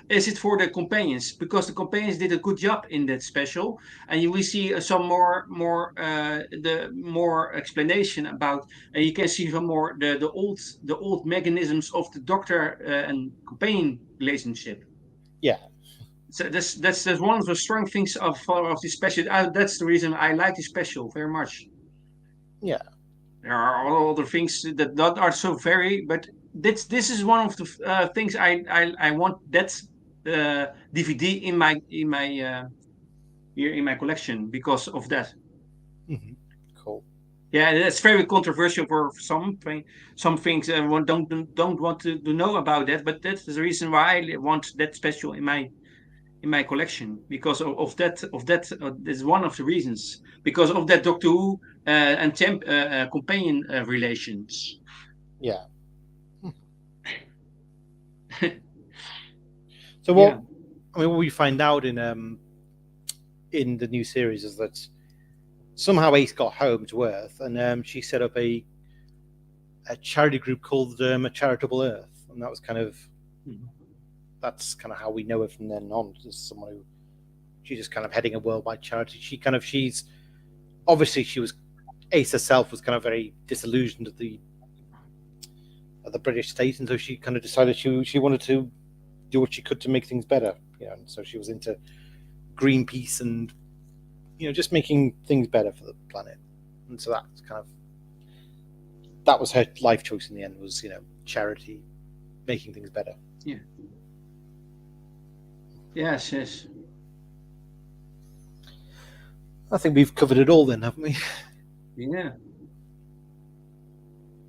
[SPEAKER 1] is it for the companions? Because the companions did a good job in that special, and we see some more explanation about, and you can see some more the old mechanisms of the Doctor and companion relationship.
[SPEAKER 2] Yeah.
[SPEAKER 1] So that's one of the strong things of this special. That's the reason I like this special very much.
[SPEAKER 2] Yeah.
[SPEAKER 1] There are all other things that not are so very, but this is one of the things I want that DVD in my here in my collection because of that.
[SPEAKER 2] Mm-hmm. Cool.
[SPEAKER 1] Yeah, that's very controversial for some things. Everyone don't want to know about that, but that's the reason why I want that special in my collection, because of that is one of the reasons, because of that Doctor Who and companion relations.
[SPEAKER 2] Yeah. So what? Yeah. I mean, what we find out in the new series is that somehow Ace got home to Earth, and she set up a charity group called A Charitable Earth, and that was kind of that's kind of how we know her from then on. As someone who she's just kind of heading a worldwide charity. She's obviously she was Ace herself was kind of very disillusioned at the British state, and so she kind of decided she wanted to do what she could to make things better. And so she was into Greenpeace and just making things better for the planet. And so that's that was her life choice in the end, was charity, making things better.
[SPEAKER 1] Yeah. Yes.
[SPEAKER 2] I think we've covered it all then, haven't we?
[SPEAKER 1] Yeah.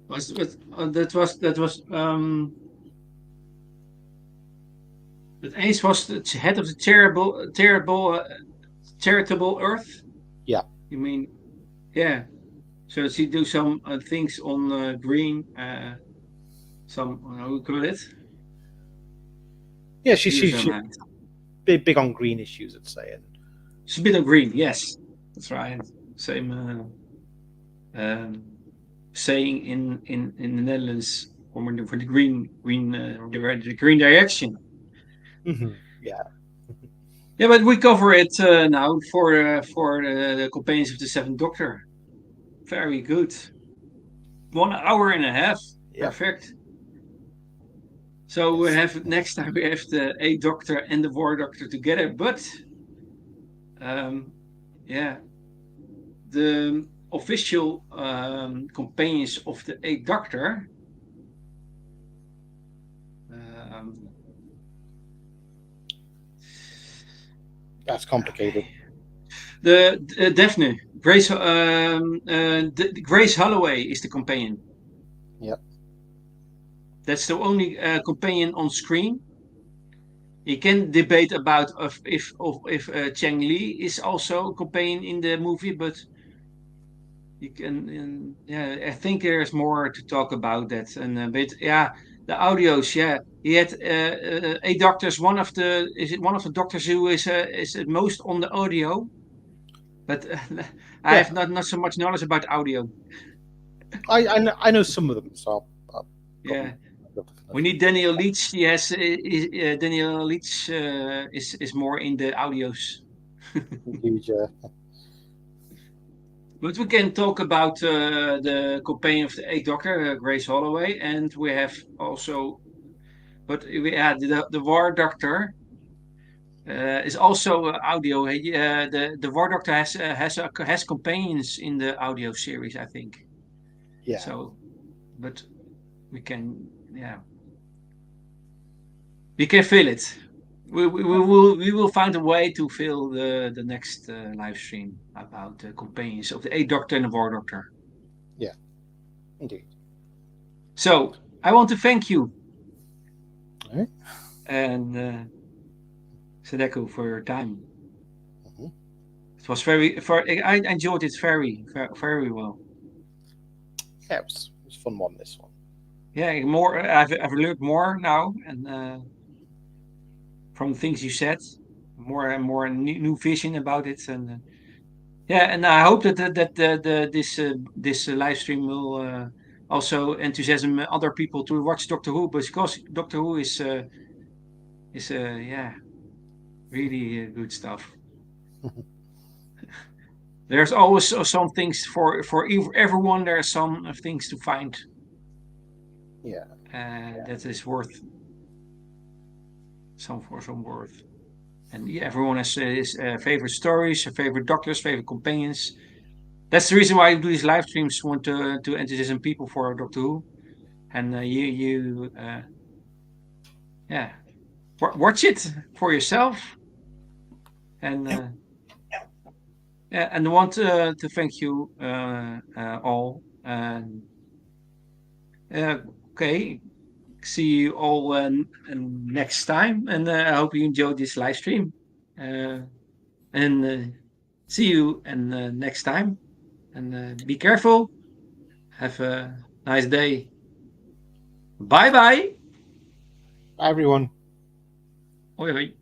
[SPEAKER 1] That was But Ace was the head of the charitable Earth.
[SPEAKER 2] Yeah.
[SPEAKER 1] You mean, yeah. So she do some things on green, some how you call it,
[SPEAKER 2] Yeah,
[SPEAKER 1] here
[SPEAKER 2] she's
[SPEAKER 1] somehow.
[SPEAKER 2] big on green issues, I'd say. And
[SPEAKER 1] It's a bit of green, yes, that's right. Same um, saying in the Netherlands for the the green direction.
[SPEAKER 2] yeah,
[SPEAKER 1] Yeah, but we cover it now for the companions of the Seventh Doctor. Very good. 1 hour and a half.
[SPEAKER 2] yeah,
[SPEAKER 1] Perfect. So we
[SPEAKER 2] yes,
[SPEAKER 1] have next time we have the Eighth Doctor and the War Doctor together. But um, yeah, the official companions of the Eighth Doctor. Um,
[SPEAKER 2] that's complicated.
[SPEAKER 1] the Daphne Grace Grace Holloway is the companion.
[SPEAKER 2] Yeah,
[SPEAKER 1] That's the only companion on screen. You can debate about if Cheng Li is also a companion in the movie, but you can yeah, I think there's more to talk about that. And but yeah, the audios, yeah, he had a doctors. One of the is it one of the doctors who is most on the audio, but I
[SPEAKER 2] yeah.
[SPEAKER 1] have not so much knowledge about audio.
[SPEAKER 2] I know some of them, so I'll
[SPEAKER 1] Yeah.
[SPEAKER 2] probably go for
[SPEAKER 1] We
[SPEAKER 2] another.
[SPEAKER 1] need Daniel Leach. Yes, Daniel Leach is more in the audios.
[SPEAKER 2] Indeed, yeah.
[SPEAKER 1] But we can talk about the campaign of the Eighth Doctor, Grace Holloway, and we have also, but we had the War Doctor is also audio. The War Doctor has companions in the audio series, I think.
[SPEAKER 2] Yeah,
[SPEAKER 1] So, but we can, yeah, we can fill it. We will find a way to fill the next live stream about the companions of the Eighth Doctor and the War Doctor.
[SPEAKER 2] yeah, indeed.
[SPEAKER 1] So I want to thank you
[SPEAKER 2] All right.
[SPEAKER 1] and Sadeko for your time.
[SPEAKER 2] Mm-hmm.
[SPEAKER 1] It was I enjoyed it very well.
[SPEAKER 2] Yeah, it was a fun one. This one.
[SPEAKER 1] Yeah, more. I've learned more now, and from things you said, more and more new vision about it, and yeah, and I hope that this live stream will also enthusiasm other people to watch Doctor Who, because Doctor Who is yeah, really good stuff. There's always some things for everyone. There are some things to find
[SPEAKER 2] Yeah,
[SPEAKER 1] that is worth some worth. And yeah, everyone has his favorite stories, favorite doctors, favorite companions. That's the reason why I do these live streams. Want to enthusiasm people for Doctor Who, and yeah, watch it for yourself. And yeah, and I want to thank you all. And okay, see you all next time, and I hope you enjoyed this live stream. Uh, and see you and next time. And be careful. Have a nice day. Bye bye.
[SPEAKER 2] everyone.
[SPEAKER 1] Hoi hoi.